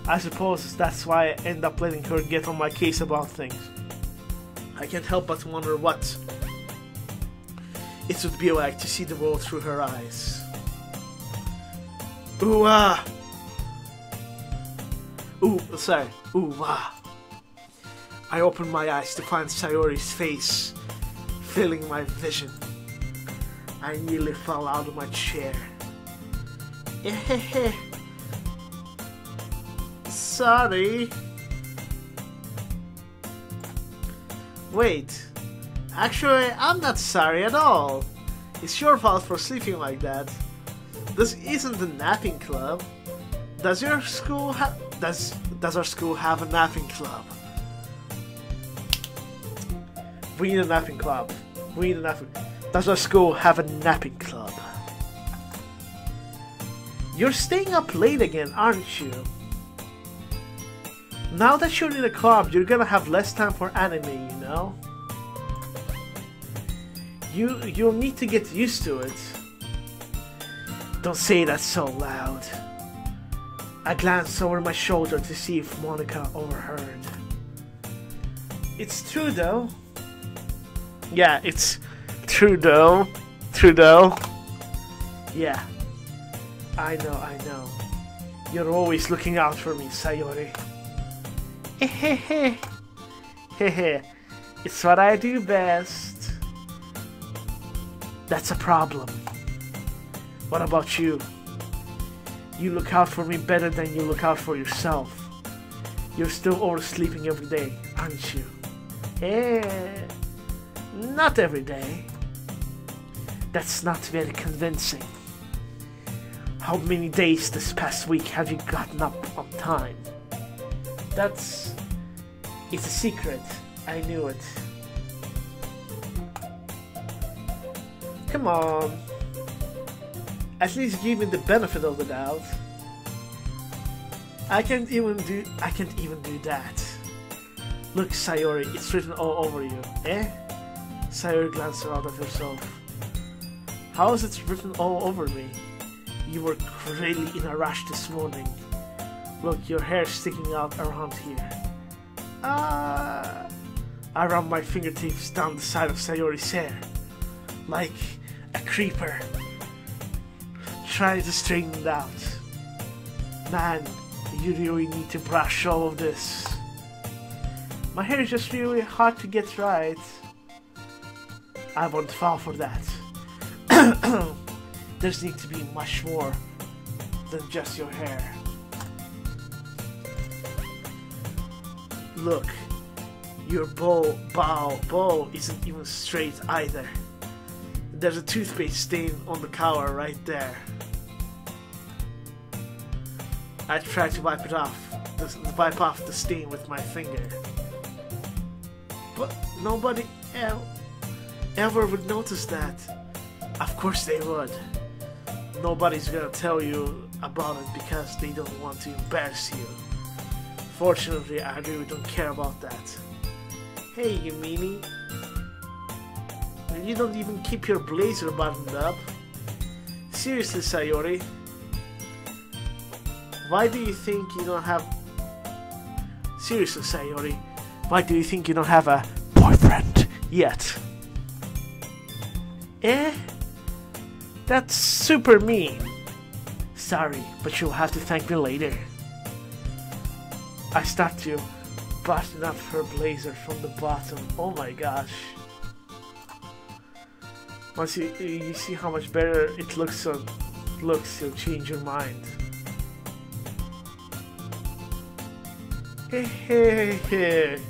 I suppose that's why I end up letting her get on my case about things. I can't help but wonder what it would be like to see the world through her eyes. Ooh ah! Ooh, sorry. Ooh ah! I opened my eyes to find Sayori's face filling my vision. I nearly fell out of my chair. Ehehe. Sorry. Wait. Actually, I'm not sorry at all. It's your fault for sleeping like that. This isn't a napping club. Does our school have a napping club? We need a napping club. Does our school have a napping club? You're staying up late again, aren't you? Now that you're in a club, you're gonna have less time for anime, you know? You'll need to get used to it. Don't say that so loud. I glanced over my shoulder to see if Monica overheard. It's true though. Yeah, it's true though. Yeah. I know. You're always looking out for me, Sayori. Hehehe. Hehe. It's what I do best. That's a problem. What about you? You look out for me better than you look out for yourself. You're still oversleeping every day, aren't you? Not every day. That's not very convincing. How many days this past week have you gotten up on time? It's a secret. I knew it. Come on. At least give me the benefit of the doubt. I can't even do that. Look, Sayori, it's written all over you. Sayori glanced around at herself. How is it written all over me? You were really in a rush this morning. Look, your hair's sticking out around here. I ran my fingertips down the side of Sayori's hair. Like a creeper. Trying to straighten it out. Man, you really need to brush all of this. My hair is just really hard to get right. I won't fall for that. There needs to be much more than just your hair. Look, your bow isn't even straight either. There's a toothpaste stain on the cover right there. I tried to wipe off the stain with my finger. But nobody ever would notice that. Of course they would. Nobody's gonna tell you about it because they don't want to embarrass you. Fortunately, I really don't care about that. Hey, you meanie. You don't even keep your blazer buttoned up. Seriously, Sayori. Why do you think you don't have... Seriously, Sayori. Why do you think you don't have a boyfriend yet? Eh? That's super mean. Sorry, but you'll have to thank me later. I start to button up her blazer from the bottom. Oh my gosh. Once you see how much better it looks, you'll change your mind. Hehehe.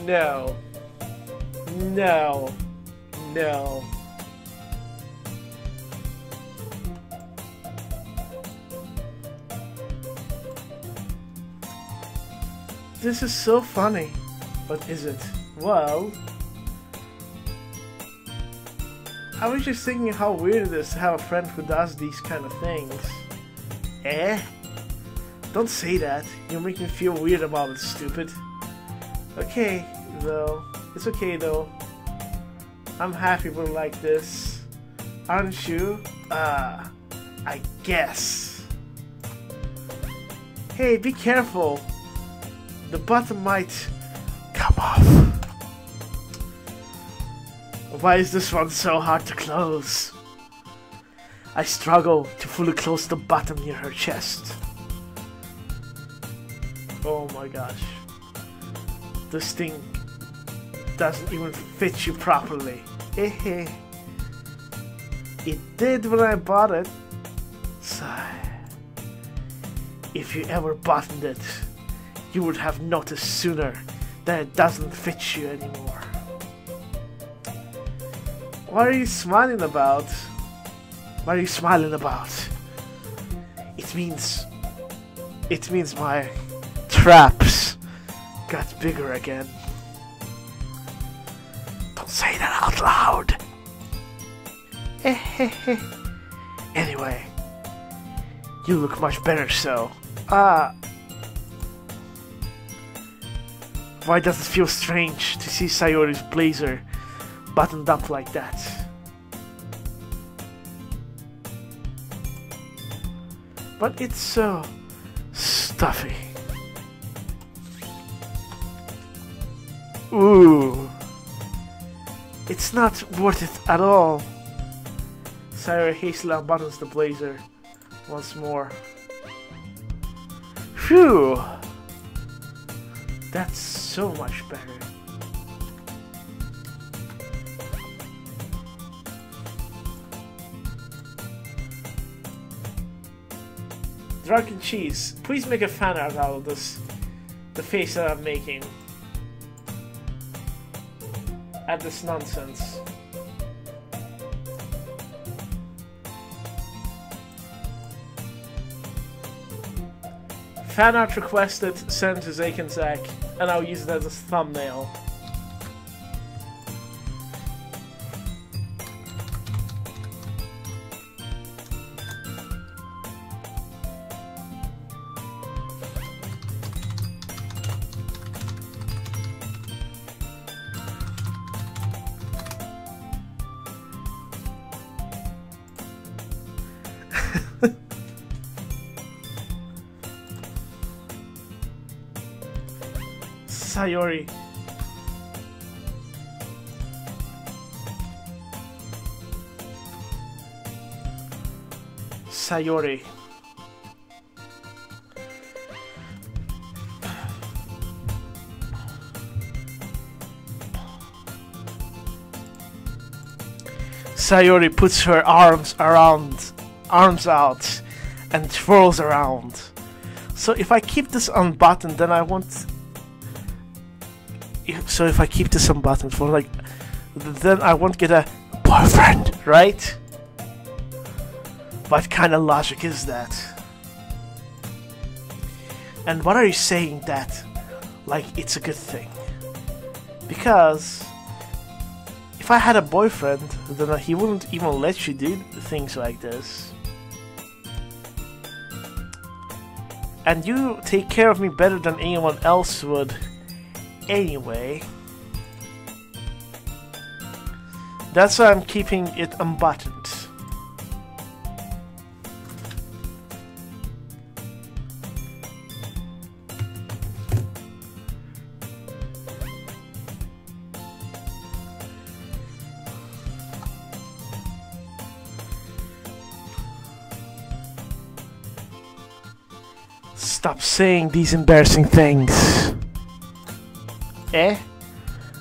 No. No. No. This is so funny. But is it? Well, I was just thinking how weird it is to have a friend who does these kind of things. Eh? Don't say that. You'll make me feel weird about it, stupid. Okay, though. It's okay, though. I'm happy we're like this. Aren't you? I guess. Hey, be careful. The button might come off. Why is this one so hard to close? I struggle to fully close the button near her chest. Oh my gosh. This thing doesn't even fit you properly. It did when I bought it. So, if you ever buttoned it, you would have noticed sooner that it doesn't fit you anymore. What are you smiling about? What are you smiling about? It means my traps got bigger again. Don't say that out loud. Anyway, you look much better so. Why does it feel strange to see Sayori's blazer buttoned up like that? But it's so stuffy. Ooh. It's not worth it at all. Sayori hastily unbuttons the blazer once more. Phew. That's so much better. Drunken Cheese, please make a fan art out of this. The face that I'm making. At this nonsense. Fan art requested, sent to Zakenzack, and I'll use it as a thumbnail. Sayori. Sayori. Sayori puts her arms out and twirls around. So if I keep this unbuttoned, then I won't. So if I keep this unbuttoned for like, then I won't get a boyfriend, right? What kind of logic is that? And what are you saying that, like, it's a good thing? Because If I had a boyfriend, then he wouldn't even let you do things like this. And you take care of me better than anyone else would anyway. That's why I'm keeping it unbuttoned. Stop saying these embarrassing things. Eh?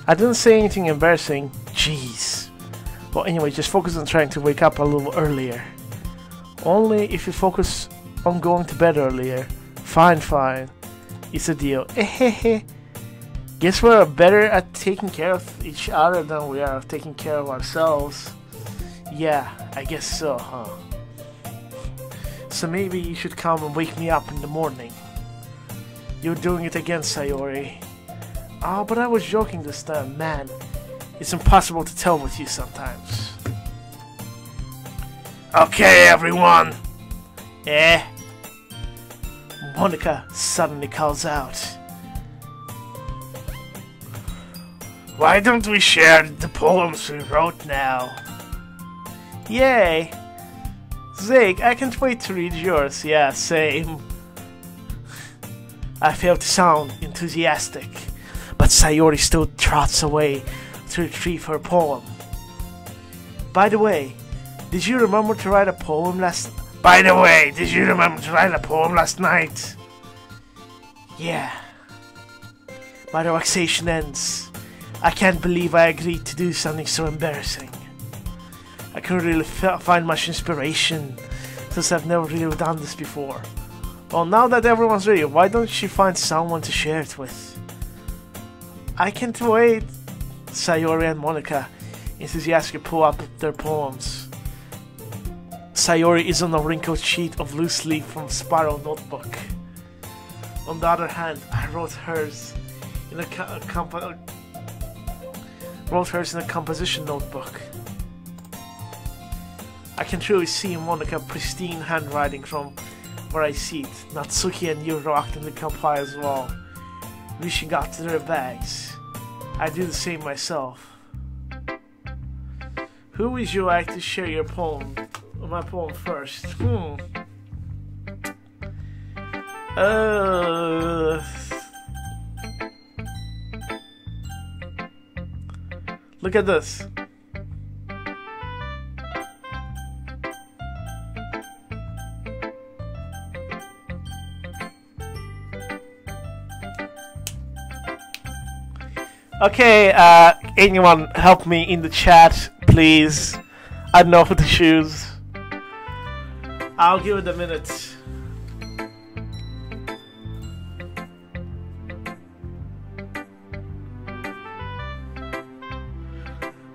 I didn't say anything embarrassing. Jeez. Well, anyway, just focus on trying to wake up a little earlier. Only if you focus on going to bed earlier. Fine, fine. It's a deal. Ehehe. Guess we're better at taking care of each other than we are taking care of ourselves. Yeah, I guess so, huh? So maybe you should come and wake me up in the morning. You're doing it again, Sayori. Oh, but I was joking this time, man. It's impossible to tell with you sometimes. Okay, everyone! Eh? Monika suddenly calls out. Why don't we share the poems we wrote now? Yay! Zeke, I can't wait to read yours. Yeah, same. I failed to sound enthusiastic, but Sayori still trots away to retrieve her poem. By the way, did you remember to write a poem last night? Yeah. My relaxation ends. I can't believe I agreed to do something so embarrassing. I couldn't really find much inspiration, since I've never really done this before. Well, now that everyone's ready, why don't you find someone to share it with? I can't wait. Sayori and Monika enthusiastically pull up their poems. Sayori is on a wrinkled sheet of loose leaf from Spiral notebook. On the other hand, I wrote hers in a composition notebook. I can truly see Monika's pristine handwriting from where I sit. Natsuki and you rocked in the campfire as well, reaching out to their bags. I do the same myself. Who would you like to share your poem? My poem first. Look at this. Okay, anyone help me in the chat, please. I don't know who to choose. I'll give it a minute.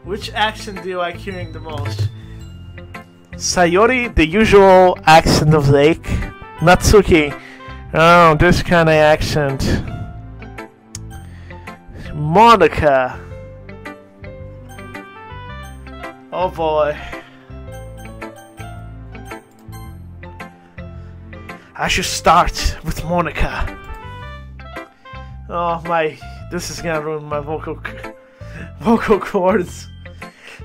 Which accent do you like hearing the most? Sayori, the usual accent of Lake. Natsuki, oh, this kind of accent. Monika. Oh boy. I should start with Monika. Oh my, this is gonna ruin my vocal cords.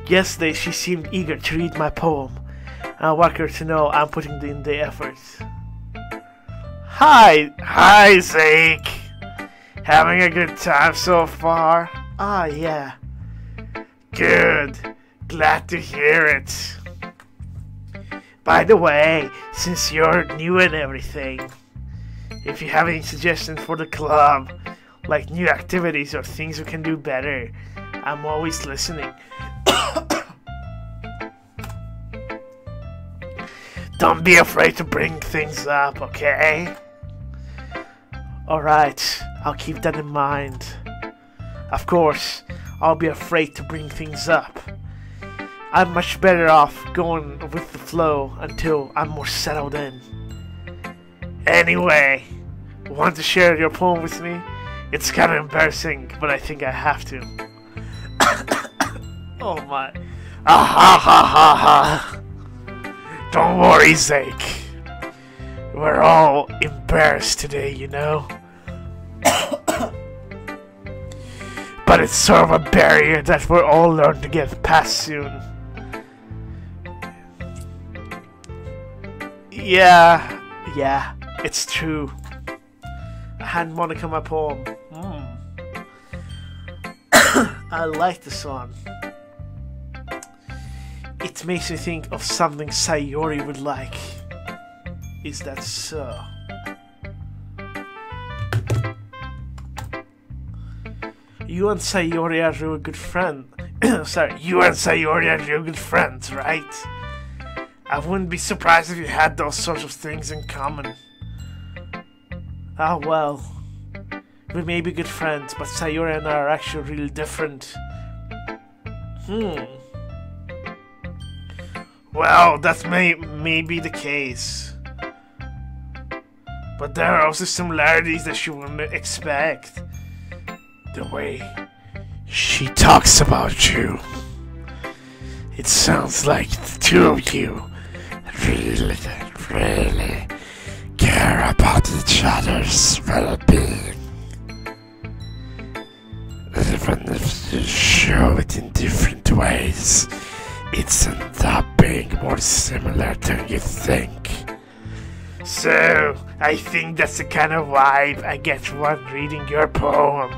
Yesterday she seemed eager to read my poem. I want her to know I'm putting in the effort. Hi Zeke. Having a good time so far? Ah, yeah. Good. Glad to hear it. By the way, since you're new and everything, if you have any suggestions for the club, like new activities or things we can do better, I'm always listening. Don't be afraid to bring things up, okay? Alright, I'll keep that in mind. Of course, I'll be afraid to bring things up. I'm much better off going with the flow until I'm more settled in. Anyway, want to share your poem with me? It's kind of embarrassing, but I think I have to. Oh my. Ah ha ha ha ha. Don't worry, Zeke. We're all embarrassed today, you know? But it's sort of a barrier that we'll all learn to get past soon. Yeah, it's true. I hadn't want to come my poem. I like the song. It makes me think of something Sayori would like. Is that so? You and Sayori are real good friends. Sorry, you and Sayori are real good friends, right? I wouldn't be surprised if you had those sorts of things in common. Ah, well. We may be good friends, but Sayori and I are actually really different. Well, that may be the case. But there are also similarities that you wouldn't expect. The way she talks about you. It sounds like the two of you really care about each other's well-being. Even if you show it in different ways, it ends up being more similar than you think. So, I think that's the kind of vibe I get when reading your poem.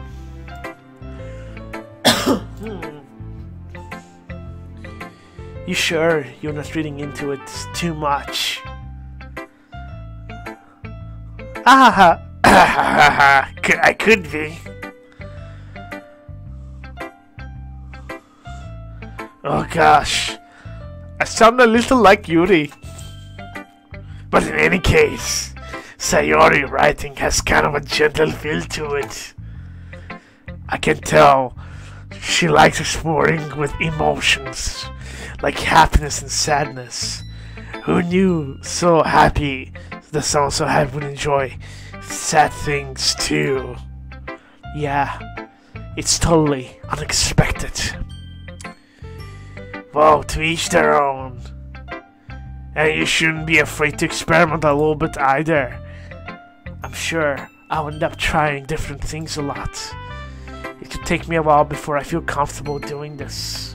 You sure you're not reading into it too much? I could be. Oh gosh, I sound a little like Yuri. But in any case, Sayori writing has kind of a gentle feel to it. I can tell she likes exploring with emotions, like happiness and sadness. Who knew so happy that someone so happy would enjoy sad things too? Yeah, it's totally unexpected. Well, to each their own. And you shouldn't be afraid to experiment a little bit either. I'm sure I'll end up trying different things a lot. It could take me a while before I feel comfortable doing this.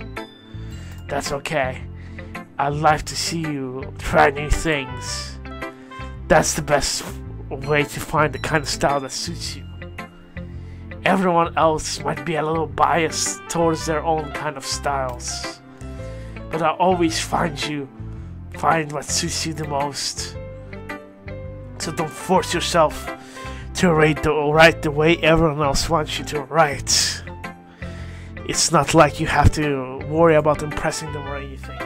That's okay. I'd like to see you try new things. That's the best way to find the kind of style that suits you. Everyone else might be a little biased towards their own kind of styles. But I always find what suits you the most. So don't force yourself to write the way everyone else wants you to write. It's not like you have to worry about impressing them or anything.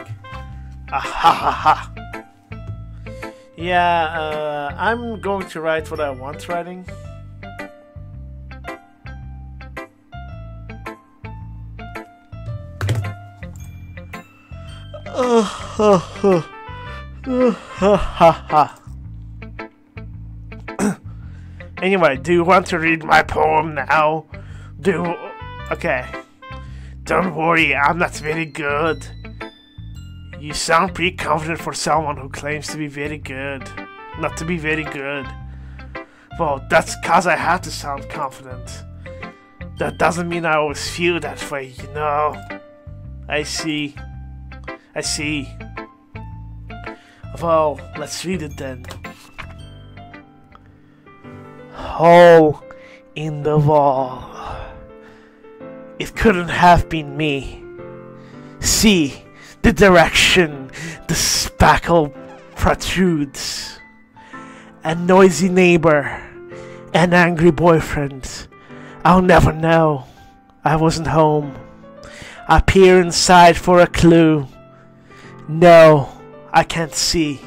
Yeah, I'm going to write what I want writing. Anyway, do you want to read my poem now? Okay. Don't worry, I'm not very good. You sound pretty confident for someone who claims to be very good. Not to be very good. Well, that's cause I have to sound confident. That doesn't mean I always feel that way, you know? I see. Well, let's read it then. Hole in the wall. It couldn't have been me. See the direction the spackle protrudes. A noisy neighbor, an angry boyfriend. I'll never know. I wasn't home. I peer inside for a clue. No, I can't see.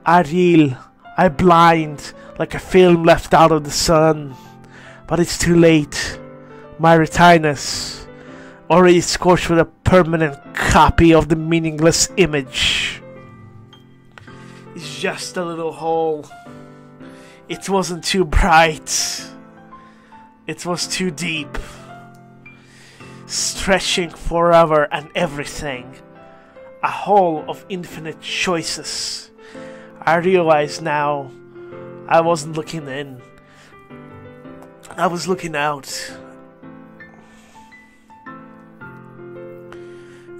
I reel, I blind, like a film left out of the sun. But it's too late. My retinas, already scorched with a permanent copy of the meaningless image. It's just a little hole. It wasn't too bright. It was too deep. stretching forever and everything. A whole of infinite choices. I realize now I wasn't looking in. I was looking out.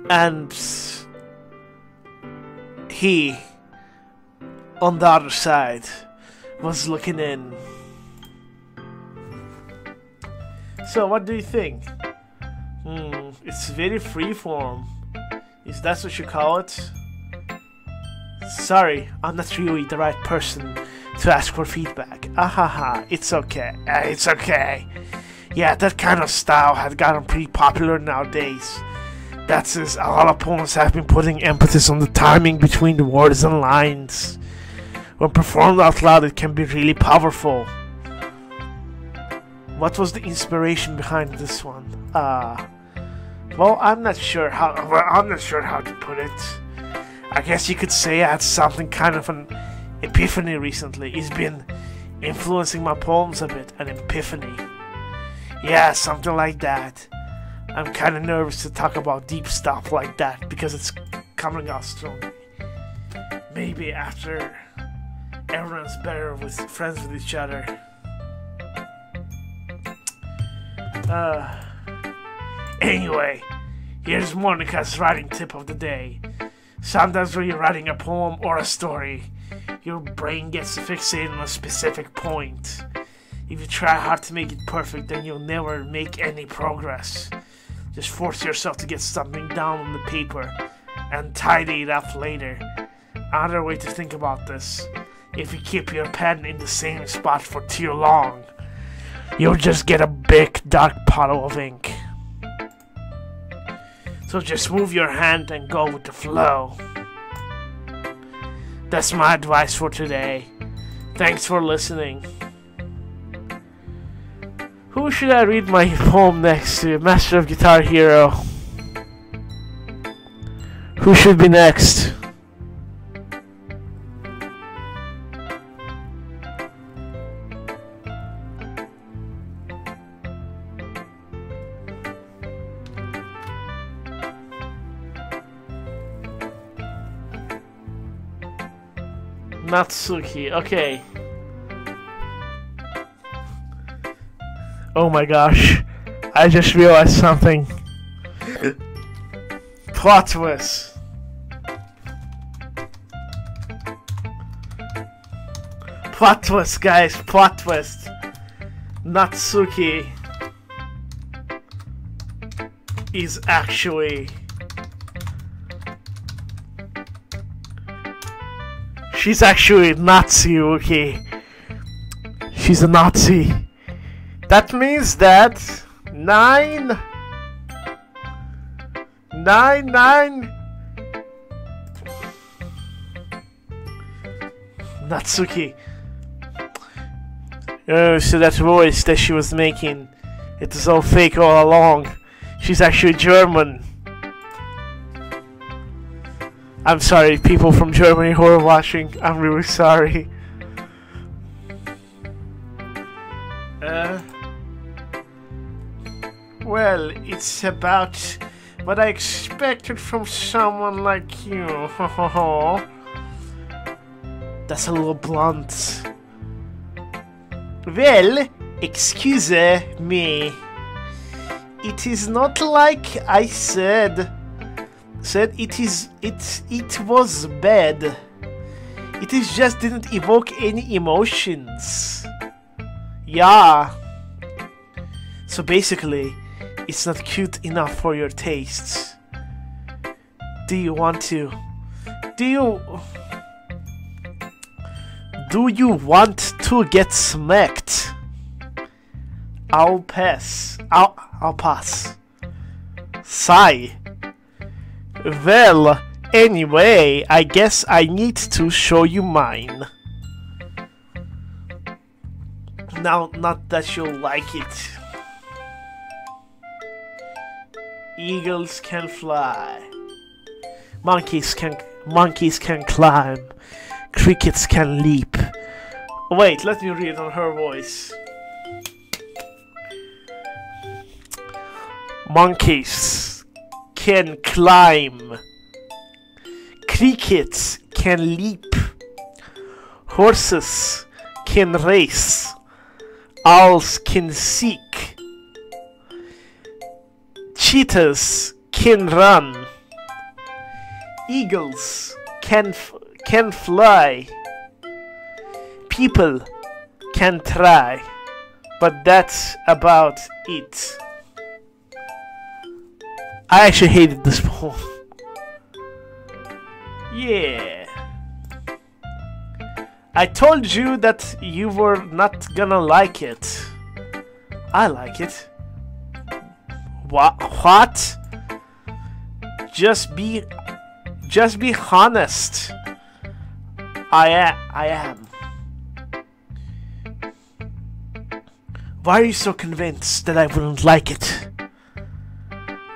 And he, on the other side, was looking in. So what do you think? It's very freeform. Is that what you call it? Sorry, I'm not really the right person to ask for feedback. Ahaha, it's okay. It's okay. Yeah, that kind of style has gotten pretty popular nowadays. That's as a lot of poems have been putting emphasis on the timing between the words and lines. When performed out loud, it can be really powerful. What was the inspiration behind this one? Well, I'm not sure how to put it. I guess you could say I had something kind of an epiphany recently. It's been influencing my poems a bit, an epiphany. Yeah, something like that. I'm kind of nervous to talk about deep stuff like that because it's coming out strongly. Maybe after everyone's better with friends with each other. Anyway, here's Monica's writing tip of the day. Sometimes when you're writing a poem or a story, your brain gets fixated on a specific point. If you try hard to make it perfect, then you'll never make any progress. Just force yourself to get something down on the paper and tidy it up later. Another way to think about this, if you keep your pen in the same spot for too long, you'll just get a big dark puddle of ink. So just move your hand and go with the flow. That's my advice for today. Thanks for listening. Who should I read my poem next to? Master of Guitar Hero. Who should be next? Natsuki, okay. Oh my gosh, I just realized something. Plot twist. Plot twist, guys, plot twist. Natsuki is actually... She's actually a Nazi, okay? She's a Nazi. That means that 9 Natsuki. Oh, so that voice that she was making, it was all fake all along. She's actually German. I'm sorry, people from Germany who are watching. I'm really sorry. Well, it's about what I expected from someone like you. That's a little blunt. Well, excuse me. It is not like I said it was bad. It is just didn't evoke any emotions. Yeah. So basically, it's not cute enough for your tastes. Do you want to get smacked? I'll pass. I'll pass. Sigh. Well, anyway, I guess I need to show you mine. Now, not that you'll like it. Eagles can fly. Monkeys can climb. Crickets can leap. Wait, let me read it on her voice. Monkeys can climb. Crickets can leap. Horses can race. Owls can seek. Cheetahs can run. Eagles can fly. People can try. But that's about it. I actually hated this poem. Yeah. I told you that you were not gonna like it. I like it. What? Just be honest. I am. Why are you so convinced that I wouldn't like it?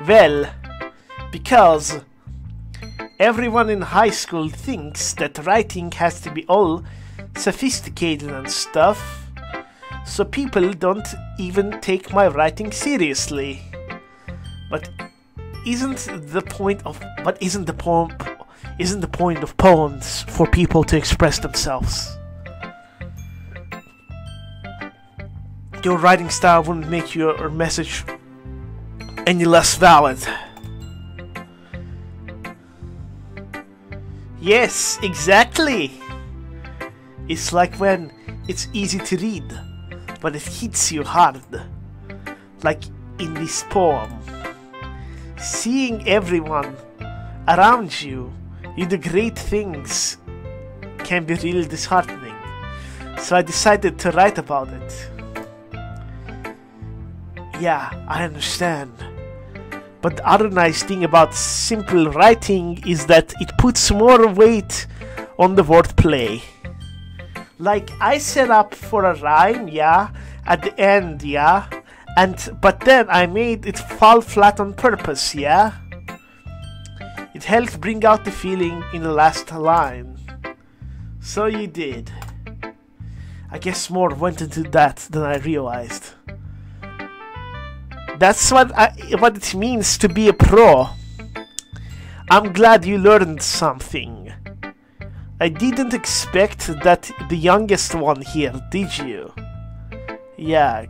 Well, because everyone in high school thinks that writing has to be all sophisticated and stuff, so people don't even take my writing seriously. But isn't the point of poems for people to express themselves? Your writing style wouldn't make your message any less valid. Yes, exactly. It's like when it's easy to read, but it hits you hard. Like in this poem. Seeing everyone around you do great things can be really disheartening. So I decided to write about it. Yeah, I understand. But the other nice thing about simple writing is that it puts more weight on the wordplay. Like, I set up for a rhyme, yeah, at the end, yeah, but then I made it fall flat on purpose, yeah. It helped bring out the feeling in the last line. So you did. I guess more went into that than I realized. That's what it means to be a pro. I'm glad you learned something. I didn't expect that the youngest one here, did you? Yeah,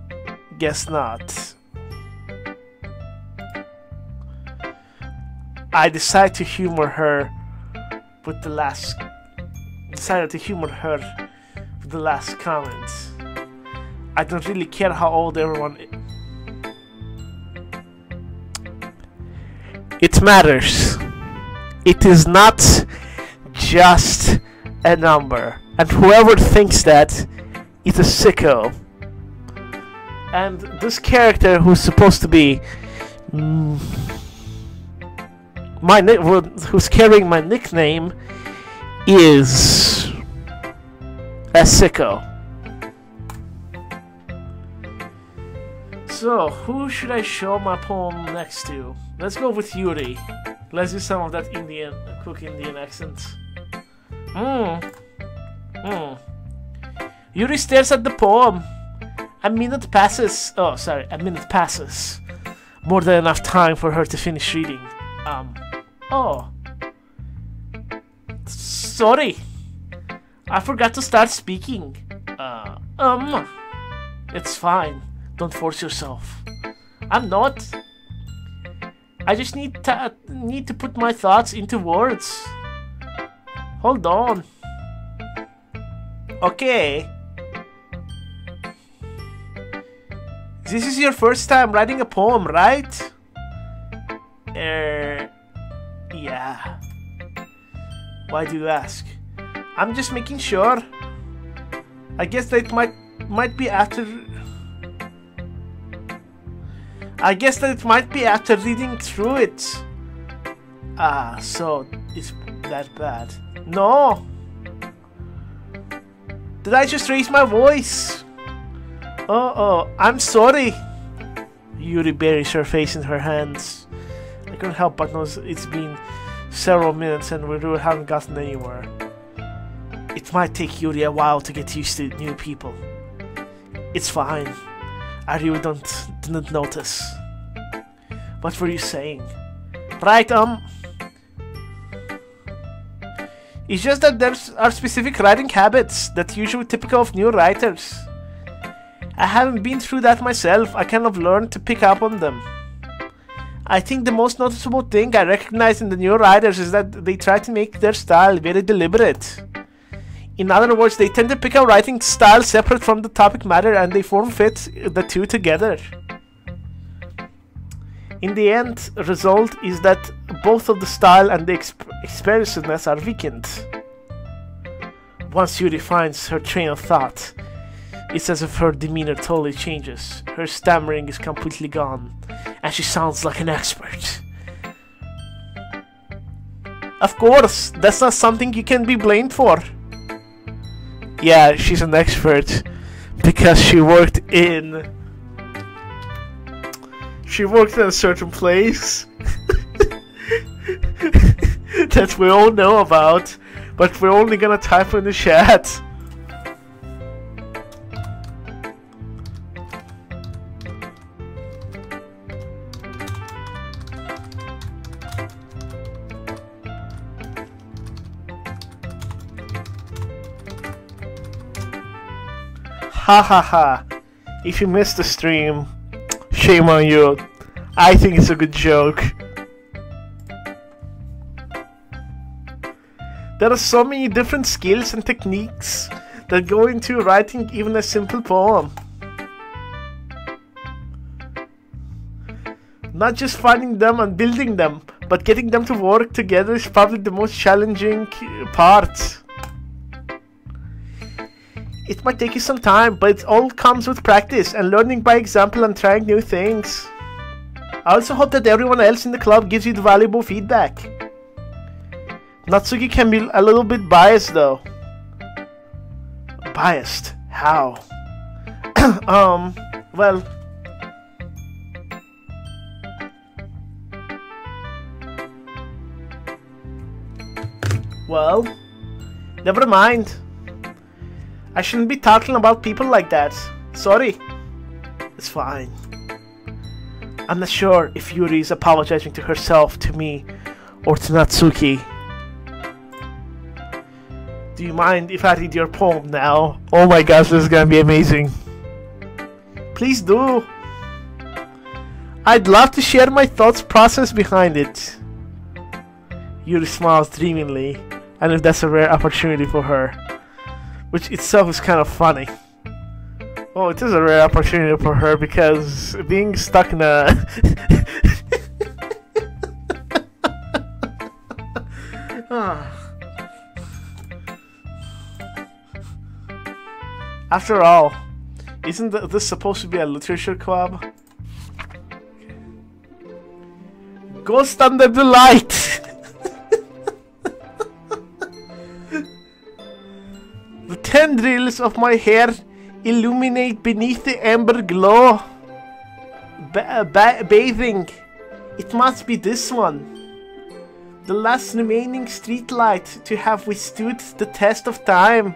guess not. I decided to humor her with the last comment. I don't really care how old everyone is. It matters. It is not just a number. And whoever thinks that is a sicko. And this character who's supposed to be who's carrying my nickname is a sicko. So, who should I show my poem next to? Let's go with Yuri. Let's do some of that quick Indian accent. Yuri stares at the poem. A minute passes. A minute passes. More than enough time for her to finish reading. Sorry. I forgot to start speaking. It's fine. Don't force yourself. I'm not. I just need to put my thoughts into words. Hold on. Okay. This is your first time writing a poem, right? Yeah. Why do you ask? I'm just making sure. I guess that it might be after. I guess that it might be after reading through it. So it's that bad. No! Did I just raise my voice? Oh, I'm sorry. Yuri buries her face in her hands. I couldn't help but notice it's been several minutes and we really haven't gotten anywhere. It might take Yuri a while to get used to new people. It's fine. I really didn't notice. What were you saying? Right, it's just that there are specific writing habits that are usually typical of new writers. I haven't been through that myself. I kind of learned to pick up on them. I think the most noticeable thing I recognize in the new writers is that they try to make their style very deliberate. In other words, they tend to pick a writing style separate from the topic matter and they form fit the two together. In the end result is that both of the style and the expressiveness are weakened. Once Yuri finds her train of thought, it's as if her demeanor totally changes. Her stammering is completely gone, and she sounds like an expert. Of course, that's not something you can be blamed for. Yeah, she's an expert because she worked in a certain place that we all know about, but we're only gonna type in the chat. Ha ha ha. If you missed the stream, shame on you. I think it's a good joke. There are so many different skills and techniques that go into writing even a simple poem. Not just finding them and building them, but getting them to work together is probably the most challenging part. It might take you some time, but it all comes with practice and learning by example and trying new things. I also hope that everyone else in the club gives you the valuable feedback. Natsuki can be a little bit biased though. Biased? How? Well... Well, never mind. I shouldn't be talking about people like that. Sorry. It's fine. I'm not sure if Yuri is apologizing to herself, to me, or to Natsuki. Do you mind if I read your poem now? Oh my gosh, this is gonna be amazing. Please do. I'd love to share my thoughts process behind it. Yuri smiles dreamingly, and if that's a rare opportunity for her. Which itself is kind of funny. Oh, it is a rare opportunity for her because being stuck in a... After all, isn't this supposed to be a literature club? Ghost under the light! The tendrils of my hair illuminate beneath the amber glow. Bathing. It must be this one. The last remaining streetlight to have withstood the test of time.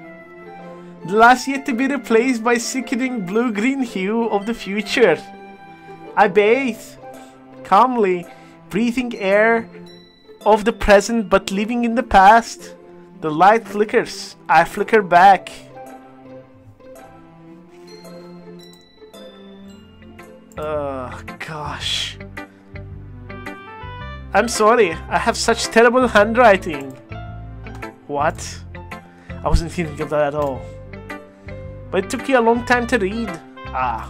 The last yet to be replaced by sickening blue-green hue of the future. I bathe. Calmly, breathing air of the present but living in the past. The light flickers. I flicker back. Gosh. I'm sorry. I have such terrible handwriting. What? I wasn't thinking of that at all. But it took you a long time to read. Ah.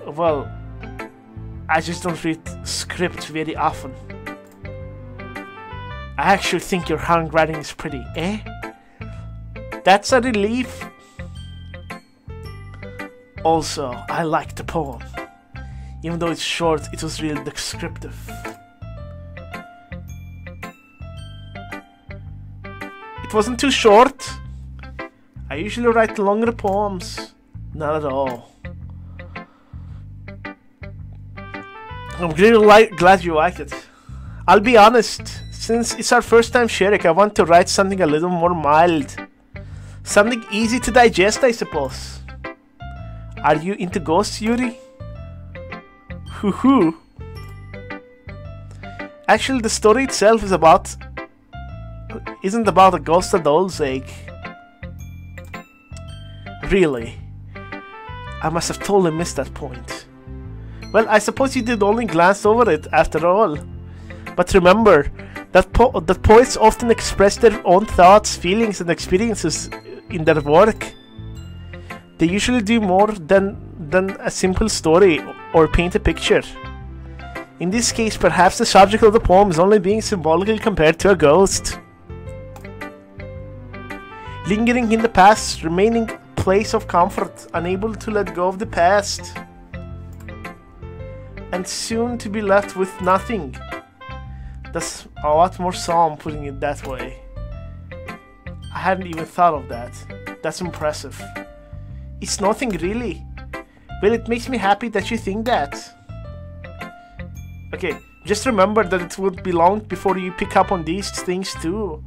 Well, I just don't read scripts very often. I actually think your handwriting is pretty, eh? That's a relief. Also, I liked the poem. Even though it's short, it was really descriptive. It wasn't too short. I usually write longer poems. Not at all. I'm really glad you liked it. I'll be honest. Since it's our first time sharing, I want to write something a little more mild. Something easy to digest, I suppose. Are you into ghosts, Yuri? Hoo hoo. Actually, the story itself isn't about a ghost at all, Zeke. Really? I must have totally missed that point. Well, I suppose you did only glance over it after all. But remember, that poets often express their own thoughts, feelings, and experiences in their work. They usually do more than a simple story or paint a picture. In this case, perhaps the subject of the poem is only being symbolically compared to a ghost. Lingering in the past, remaining a place of comfort, unable to let go of the past. And soon to be left with nothing. That's a lot more solemn putting it that way. I hadn't even thought of that. That's impressive. It's nothing really. Well, it makes me happy that you think that. Okay, just remember that it would be long before you pick up on these things too.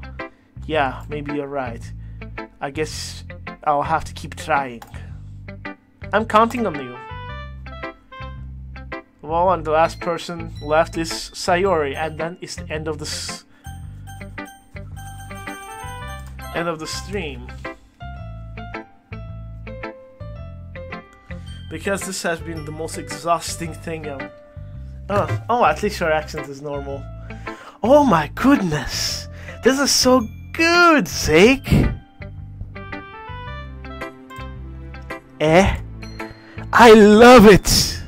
Yeah, maybe you're right. I guess I'll have to keep trying. I'm counting on you. Well, and the last person left is Sayori, and then it's the end of the stream. Because this has been the most exhausting thing. Oh, at least your accent is normal. Oh my goodness! This is so good, Zeke! I love it!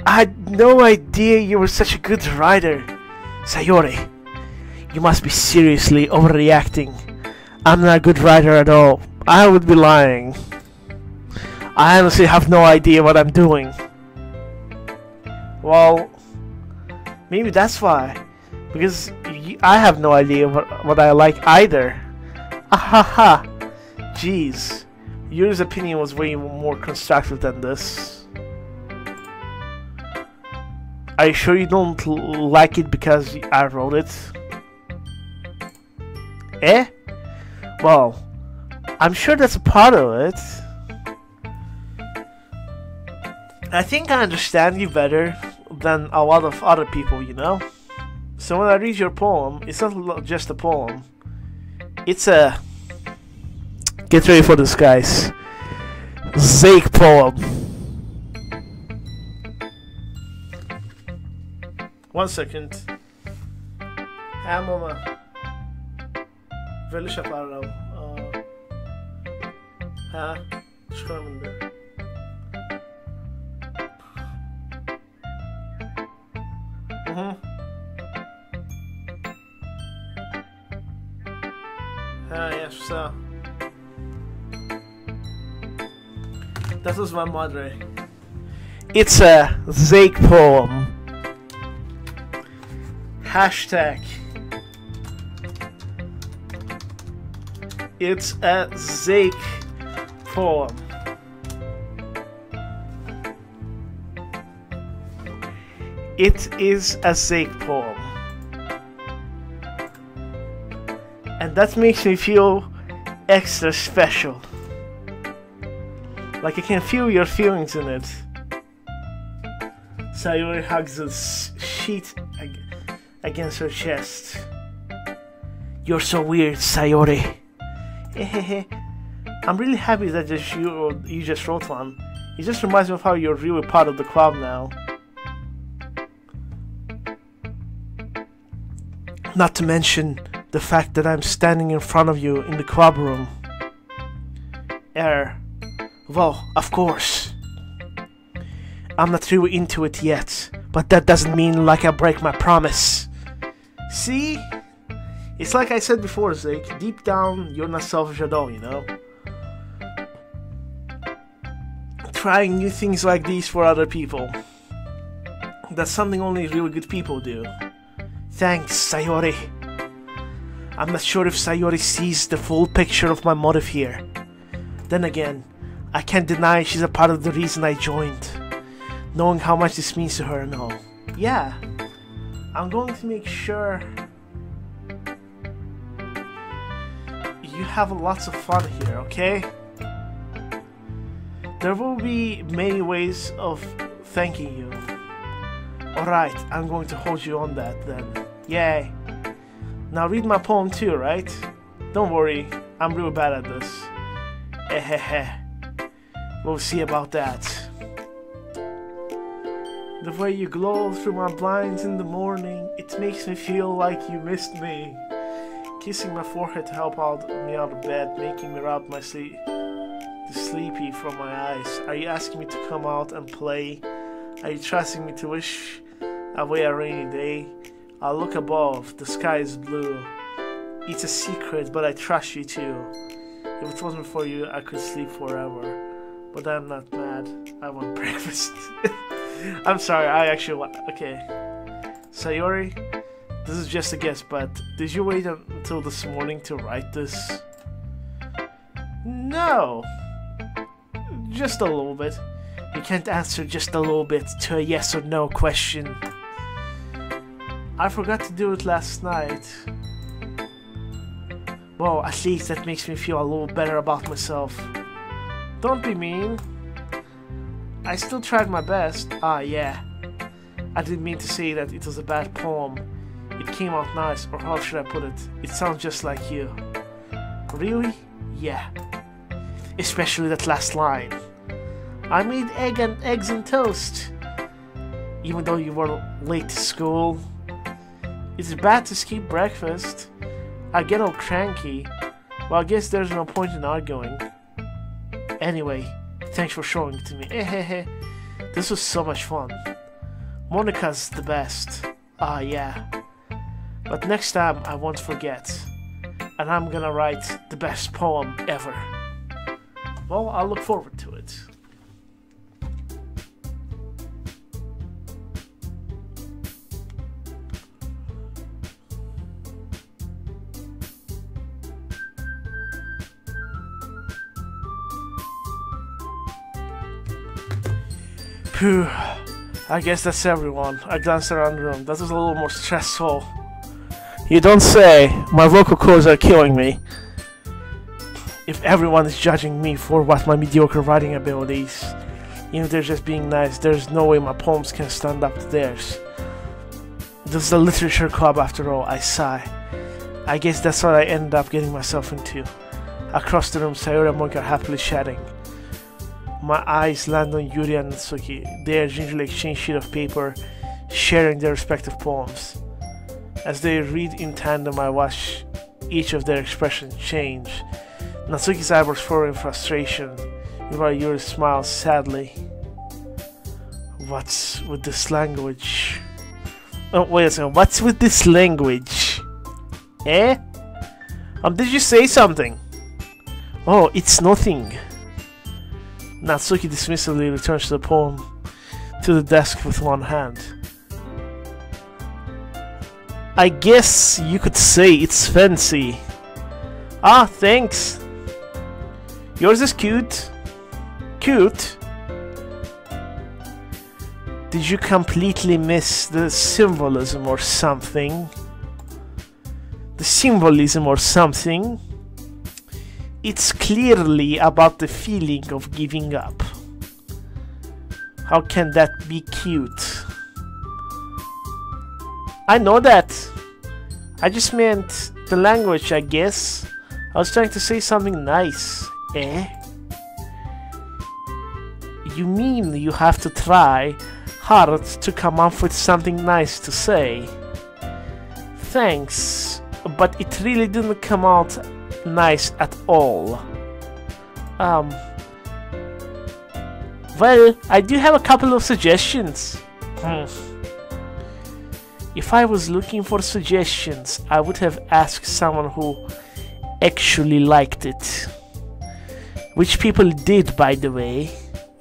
I had no idea you were such a good writer. Sayori, you must be seriously overreacting. I'm not a good writer at all. I would be lying. I honestly have no idea what I'm doing. Well, maybe that's why. Because I have no idea what I like either. Ahaha. Jeez. Yuri's opinion was way more constructive than this. Are you sure you don't like it because I wrote it? Well, I'm sure that's a part of it. I think I understand you better than a lot of other people, you know? So when I read your poem, it's not just a poem. It's a... Get ready for this, guys. Zeke poem. 1 second. Här mamma. Väldigt köpare då. Här. Skärmen där. Yes, so. That was my mother. It's a Zeke poem. Hashtag. It's a Zeke poem. It is a Zeke poem. And that makes me feel extra special. Like I can feel your feelings in it. Sayori hugs the sheet against her chest. You're so weird, Sayori. I'm really happy that you just wrote one. It just reminds me of how you're really part of the club now. Not to mention the fact that I'm standing in front of you in the club room. Well, of course. I'm not really into it yet, but that doesn't mean like I break my promise. See? It's like I said before, Zeke. Deep down, you're not selfish at all, you know? Trying new things like these for other people. That's something only really good people do. Thanks, Sayori. I'm not sure if Sayori sees the full picture of my motive here. Then again, I can't deny she's a part of the reason I joined. Knowing how much this means to her and all. Yeah, I'm going to make sure you have lots of fun here, okay? There will be many ways of thanking you. Alright, I'm going to hold you on that then. Yay. Now read my poem too, right? Don't worry, I'm real bad at this. Ehehe. We'll see about that. The way you glow through my blinds in the morning, it makes me feel like you missed me. Kissing my forehead to help me out of bed, making me rub my sleepy from my eyes. Are you asking me to come out and play? Are you trusting me to wish away a rainy day? I look above, the sky is blue. It's a secret, but I trust you too. If it wasn't for you, I could sleep forever. But I'm not mad. I want breakfast. I'm sorry, I actually want... Okay. Sayori, this is just a guess, but did you wait until this morning to write this? No. Just a little bit. You can't answer just a little bit to a yes or no question. I forgot to do it last night. Well, at least that makes me feel a little better about myself. Don't be mean. I still tried my best. Ah, yeah. I didn't mean to say that it was a bad poem. It came out nice, or how should I put it? It sounds just like you. Really? Yeah. Especially that last line. I made eggs and toast. Even though you were late to school. It's bad to skip breakfast. I get all cranky. Well, I guess there's no point in arguing. Anyway, thanks for showing it to me. This was so much fun. Monica's the best. Ah, yeah. But next time I won't forget. And I'm gonna write the best poem ever. Well, I'll look forward to it. Phew. I guess that's everyone. I glanced around the room. That was a little more stressful. You don't say. My vocal cords are killing me. If everyone is judging me for what my mediocre writing abilities, even if they're just being nice, there's no way my poems can stand up to theirs. This is a literature club after all, I sigh. I guess that's what I ended up getting myself into. Across the room, Sayori and Monika are happily chatting. My eyes land on Yuri and Natsuki. They gingerly exchange sheet of paper, sharing their respective poems. As they read in tandem, I watch each of their expressions change. Natsuki's eyebrows furrow in frustration, while Yuri smiles sadly. What's with this language? Oh, wait a second. What's with this language? Eh? Did you say something? Oh, it's nothing. Natsuki dismissively returns the poem to the desk with one hand. I guess you could say it's fancy. Ah, thanks. Yours is cute. Cute? Did you completely miss the symbolism or something? The symbolism or something? It's clearly about the feeling of giving up. How can that be cute? I know that. I just meant the language, I guess. I was trying to say something nice. Eh? You mean you have to try hard to come up with something nice to say? Thanks, but it really didn't come out nice at all. Well, I do have a couple of suggestions. If I was looking for suggestions, I would have asked someone who actually liked it. Which people did, by the way.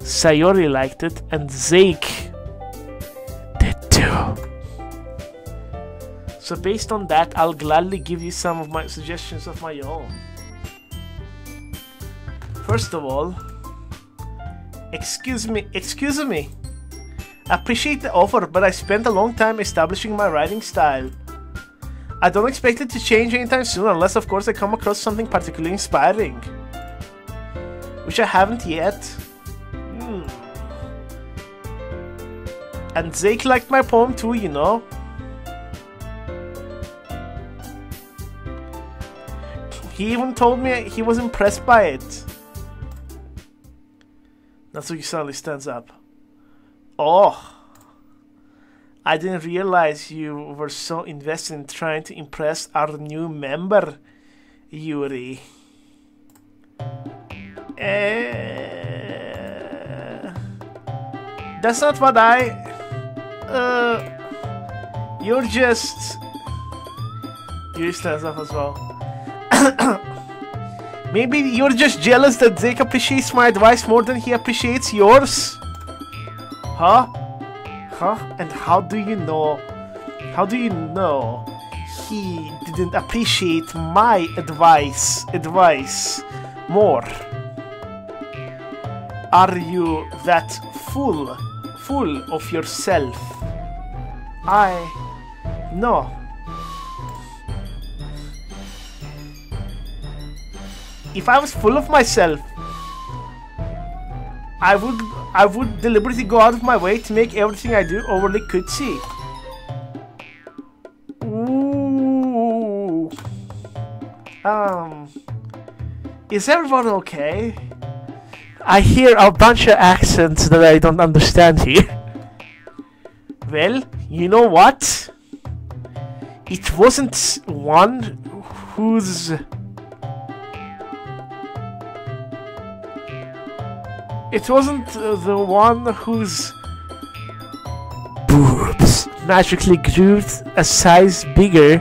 Sayori liked it, and Zeke did too. So based on that, I'll gladly give you some of my suggestions of my own. First of all, excuse me. I appreciate the offer, but I spent a long time establishing my writing style. I don't expect it to change anytime soon, unless of course I come across something particularly inspiring. Which I haven't yet. And Zeke liked my poem too, you know. He even told me he was impressed by it. Natsuki suddenly stands up. Oh, I didn't realize you were so invested in trying to impress our new member, Yuri. That's not what you're just... Yuri stands up as well. Maybe you're just jealous that Zeke appreciates my advice more than he appreciates yours? Huh? Huh? And how do you know? How do you know he didn't appreciate my advice more? Are you that full of yourself? No. If I was full of myself, I would deliberately go out of my way to make everything I do overly cutesy. Ooh. Is everyone okay? I hear a bunch of accents that I don't understand here. Well, you know what? It wasn't one whose... It wasn't the one whose boobs magically grew a size bigger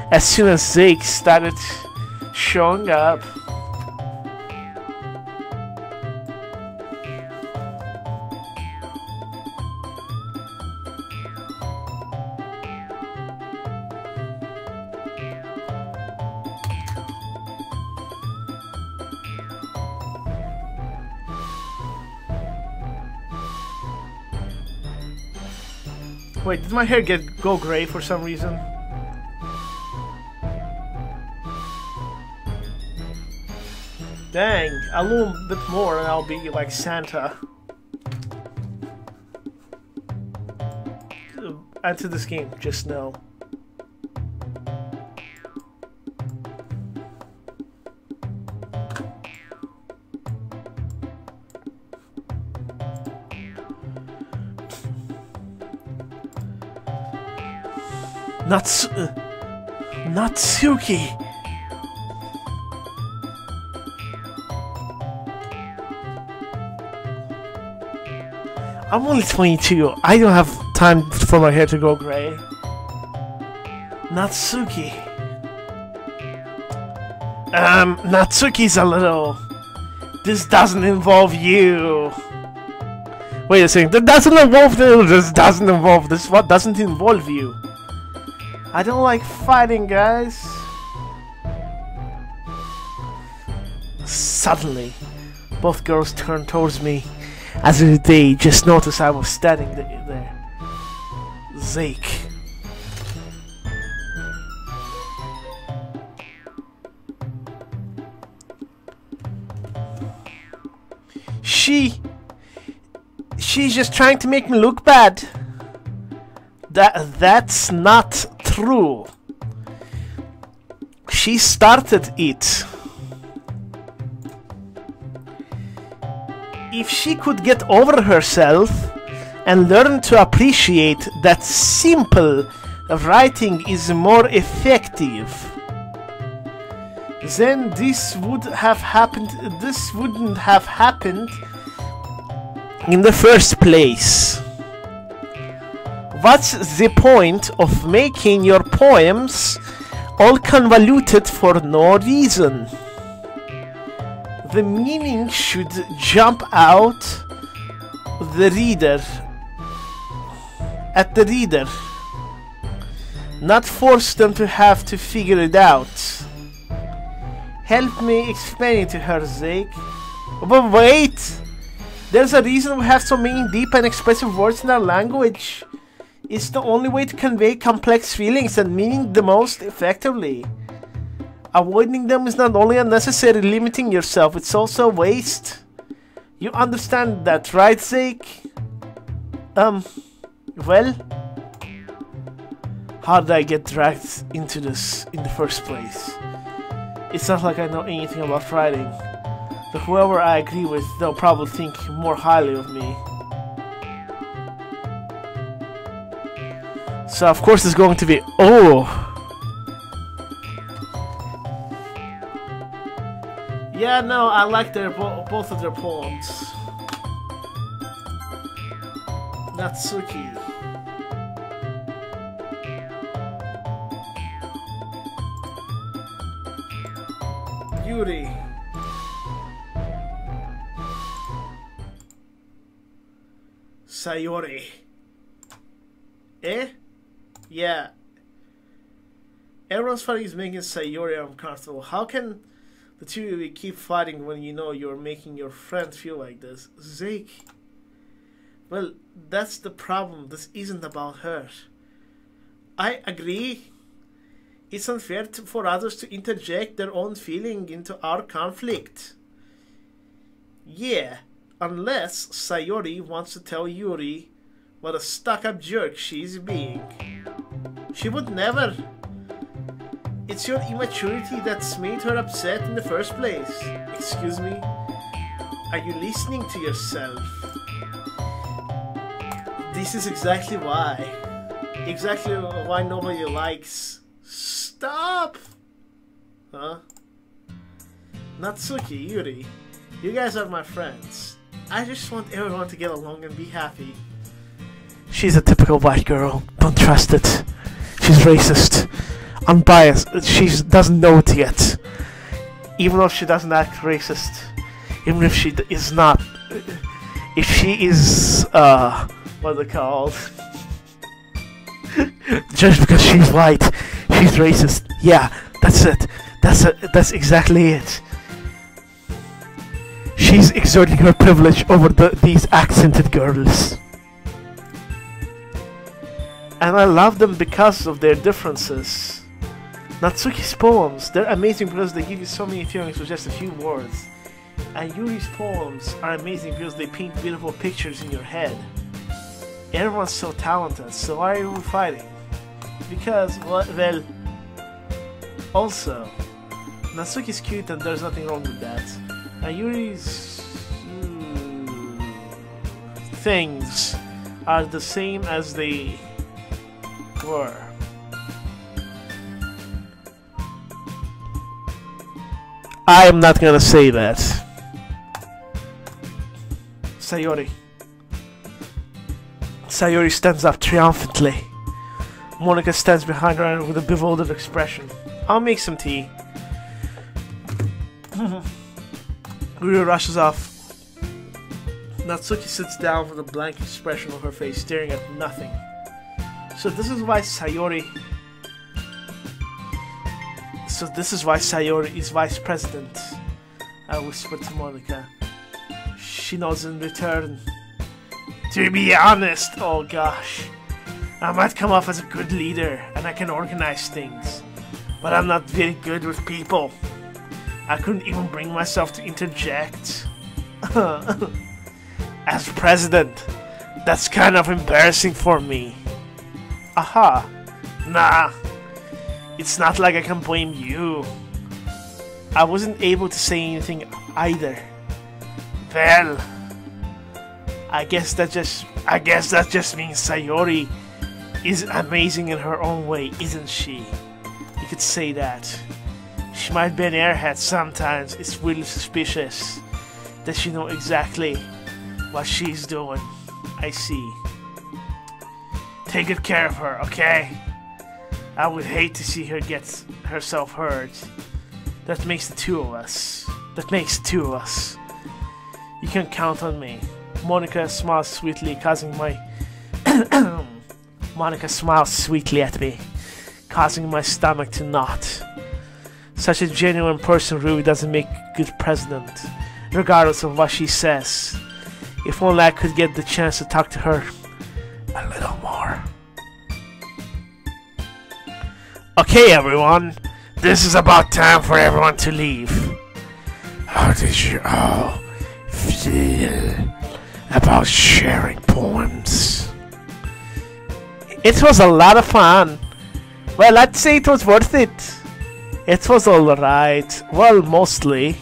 as soon as Zeke started showing up. Wait, did my hair go gray for some reason? Dang, a little bit more and I'll be like Santa. Add to this game, just know. Natsuki! I'm only 22. I don't have time for my hair to go gray. Natsuki. Natsuki's a little... This doesn't involve you. Wait a second. That doesn't involve this. Doesn't involve this. What doesn't involve you? I don't like fighting, guys. Suddenly, both girls turned towards me, as if they just noticed I was standing there. Zeke. She's just trying to make me look bad. That's not true. She started it. If she could get over herself and learn to appreciate that simple writing is more effective, then this wouldn't have happened in the first place. What's the point of making your poems all convoluted for no reason? The meaning should jump out the reader at the reader, not force them to have to figure it out. Help me explain it to her, Zeke. But wait! There's a reason we have so many deep and expressive words in our language. It's the only way to convey complex feelings and meaning the most effectively. Avoiding them is not only unnecessary limiting yourself, it's also a waste. You understand that, right, Zeke? Well? How did I get dragged into this in the first place? It's not like I know anything about writing. But whoever I agree with, they'll probably think more highly of me. So of course it's going to be... Oh! Yeah, no, I like their both of their poems. Natsuki. Yuri. Sayori. Eh? Yeah. Everyone's fighting is making Sayori uncomfortable. How can the two of you keep fighting when you know you're making your friend feel like this? Zeke. Well, that's the problem. This isn't about her. I agree. It's unfair for others to interject their own feeling into our conflict. Yeah, unless Sayori wants to tell Yuri what a stuck-up jerk she's being. She would never. It's your immaturity that's made her upset in the first place. Excuse me? Are you listening to yourself? This is exactly why. Exactly why nobody likes. Stop! Huh? Natsuki, Yuri, you guys are my friends. I just want everyone to get along and be happy. She's a typical white girl. Don't trust it. She's racist. Unbiased. She doesn't know it yet. Even though she doesn't act racist. Even if she is not. If she is, what are they called? Just because she's white, she's racist. Yeah, that's it. That's exactly it. She's exerting her privilege over these accented girls. And I love them because of their differences. Natsuki's poems, they're amazing because they give you so many feelings with just a few words. And Yuri's poems are amazing because they paint beautiful pictures in your head. Everyone's so talented, so why are we fighting? Because, well, also, Natsuki's cute and there's nothing wrong with that. And Yuri's things are the same as they were. I am not gonna say that. Sayori. Sayori stands up triumphantly. Monika stands behind her with a bewildered expression. I'll make some tea. Ryu rushes off. Natsuki sits down with a blank expression on her face, staring at nothing. So this is why Sayori is vice president. I whispered to Monika. She nods in return. To be honest, oh gosh, I might come off as a good leader and I can organize things, but I'm not very good with people. I couldn't even bring myself to interject. As president, that's kind of embarrassing for me. Aha, nah, it's not like I can blame you. I wasn't able to say anything either. Well, I guess that just means Sayori is amazing in her own way, isn't she? You could say that. She might be an airhead sometimes. It's really suspicious that she knows exactly what she's doing. I see. Take good care of her, okay? I would hate to see her get herself hurt. That makes the two of us. You can count on me. Monika smiles sweetly, causing my Monika smiles sweetly at me, causing my stomach to knot. Such a genuine person really doesn't make a good president, regardless of what she says. If only I could get the chance to talk to her a little more. Okay, everyone, this is about time for everyone to leave. How did you all feel about sharing poems? It was a lot of fun. Well, I'd say it was worth it. It was alright. Well, mostly.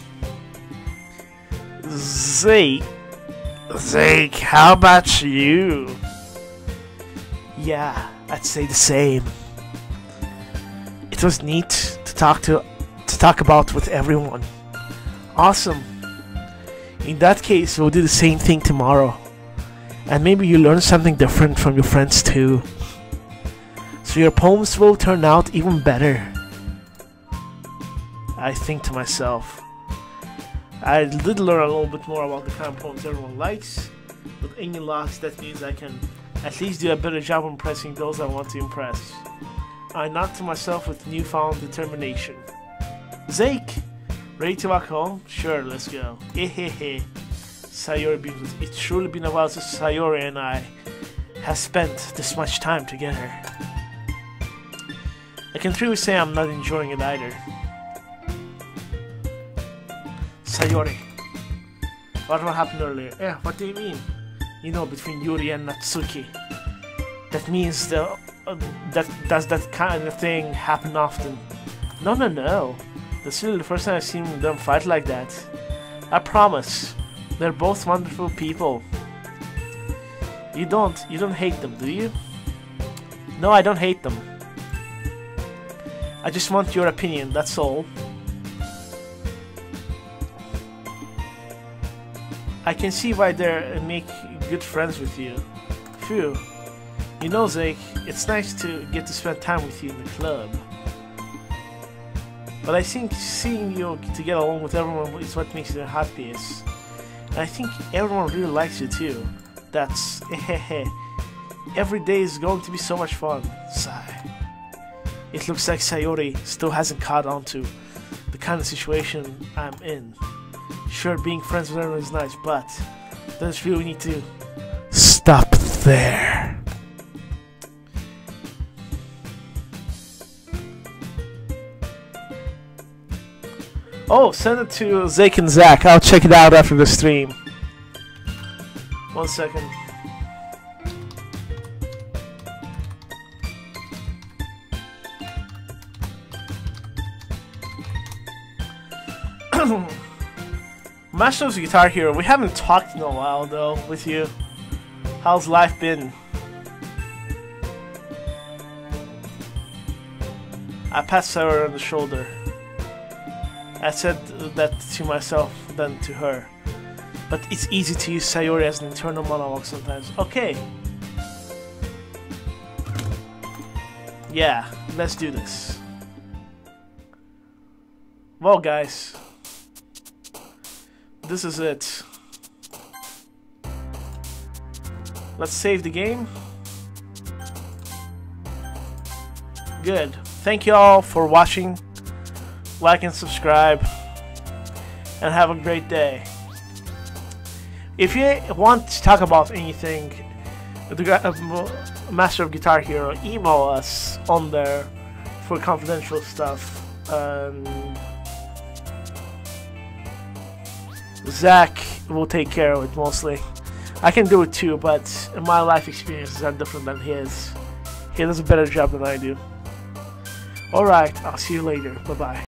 Zeke, how about you? Yeah, I'd say the same. It was neat to talk about with everyone. Awesome. In that case, we'll do the same thing tomorrow. And maybe you learn something different from your friends too. So your poems will turn out even better. I think to myself. I did learn a little bit more about the kind of poems everyone likes. With any loss, that means I can at least do a better job impressing those I want to impress. I nod to myself with newfound determination. Zeke! Ready to walk home? Sure, let's go. Hehehe. Sayori beams. It's truly been a while since Sayori and I have spent this much time together. I can truly say I'm not enjoying it either. Sayori. What happened earlier? Yeah, what do you mean? You know, between Yuri and Natsuki. That means does that kind of thing happen often? No. This is really the first time I've seen them fight like that. I promise. They're both wonderful people. You don't hate them, do you? No, I don't hate them. I just want your opinion, that's all. I can see why they make good friends with you. Phew. You know, Zeke, it's nice to get to spend time with you in the club. But I think seeing you to get along with everyone is what makes you the happiest. And I think everyone really likes you too. That's every day is going to be so much fun. Sigh. It looks like Sayori still hasn't caught on to the kind of situation I'm in. Sure, being friends with everyone is nice, but does really need to stop there. Oh, send it to Zake and Zach. I'll check it out after the stream. 1 second. Master of Guitar Hero, we haven't talked in a while though with you. How's life been? I passed her on the shoulder. I said that to myself, then to her. But it's easy to use Sayori as an internal monologue sometimes. Okay. Yeah, let's do this. Well, guys. This is it. Let's save the game. Good. Thank you all for watching. Like and subscribe. And have a great day. If you want to talk about anything, the Master of Guitar Hero, email us on there for confidential stuff. Zach will take care of it mostly. I can do it too, but my life experiences are different than his. He does a better job than I do. Alright, I'll see you later. Bye bye.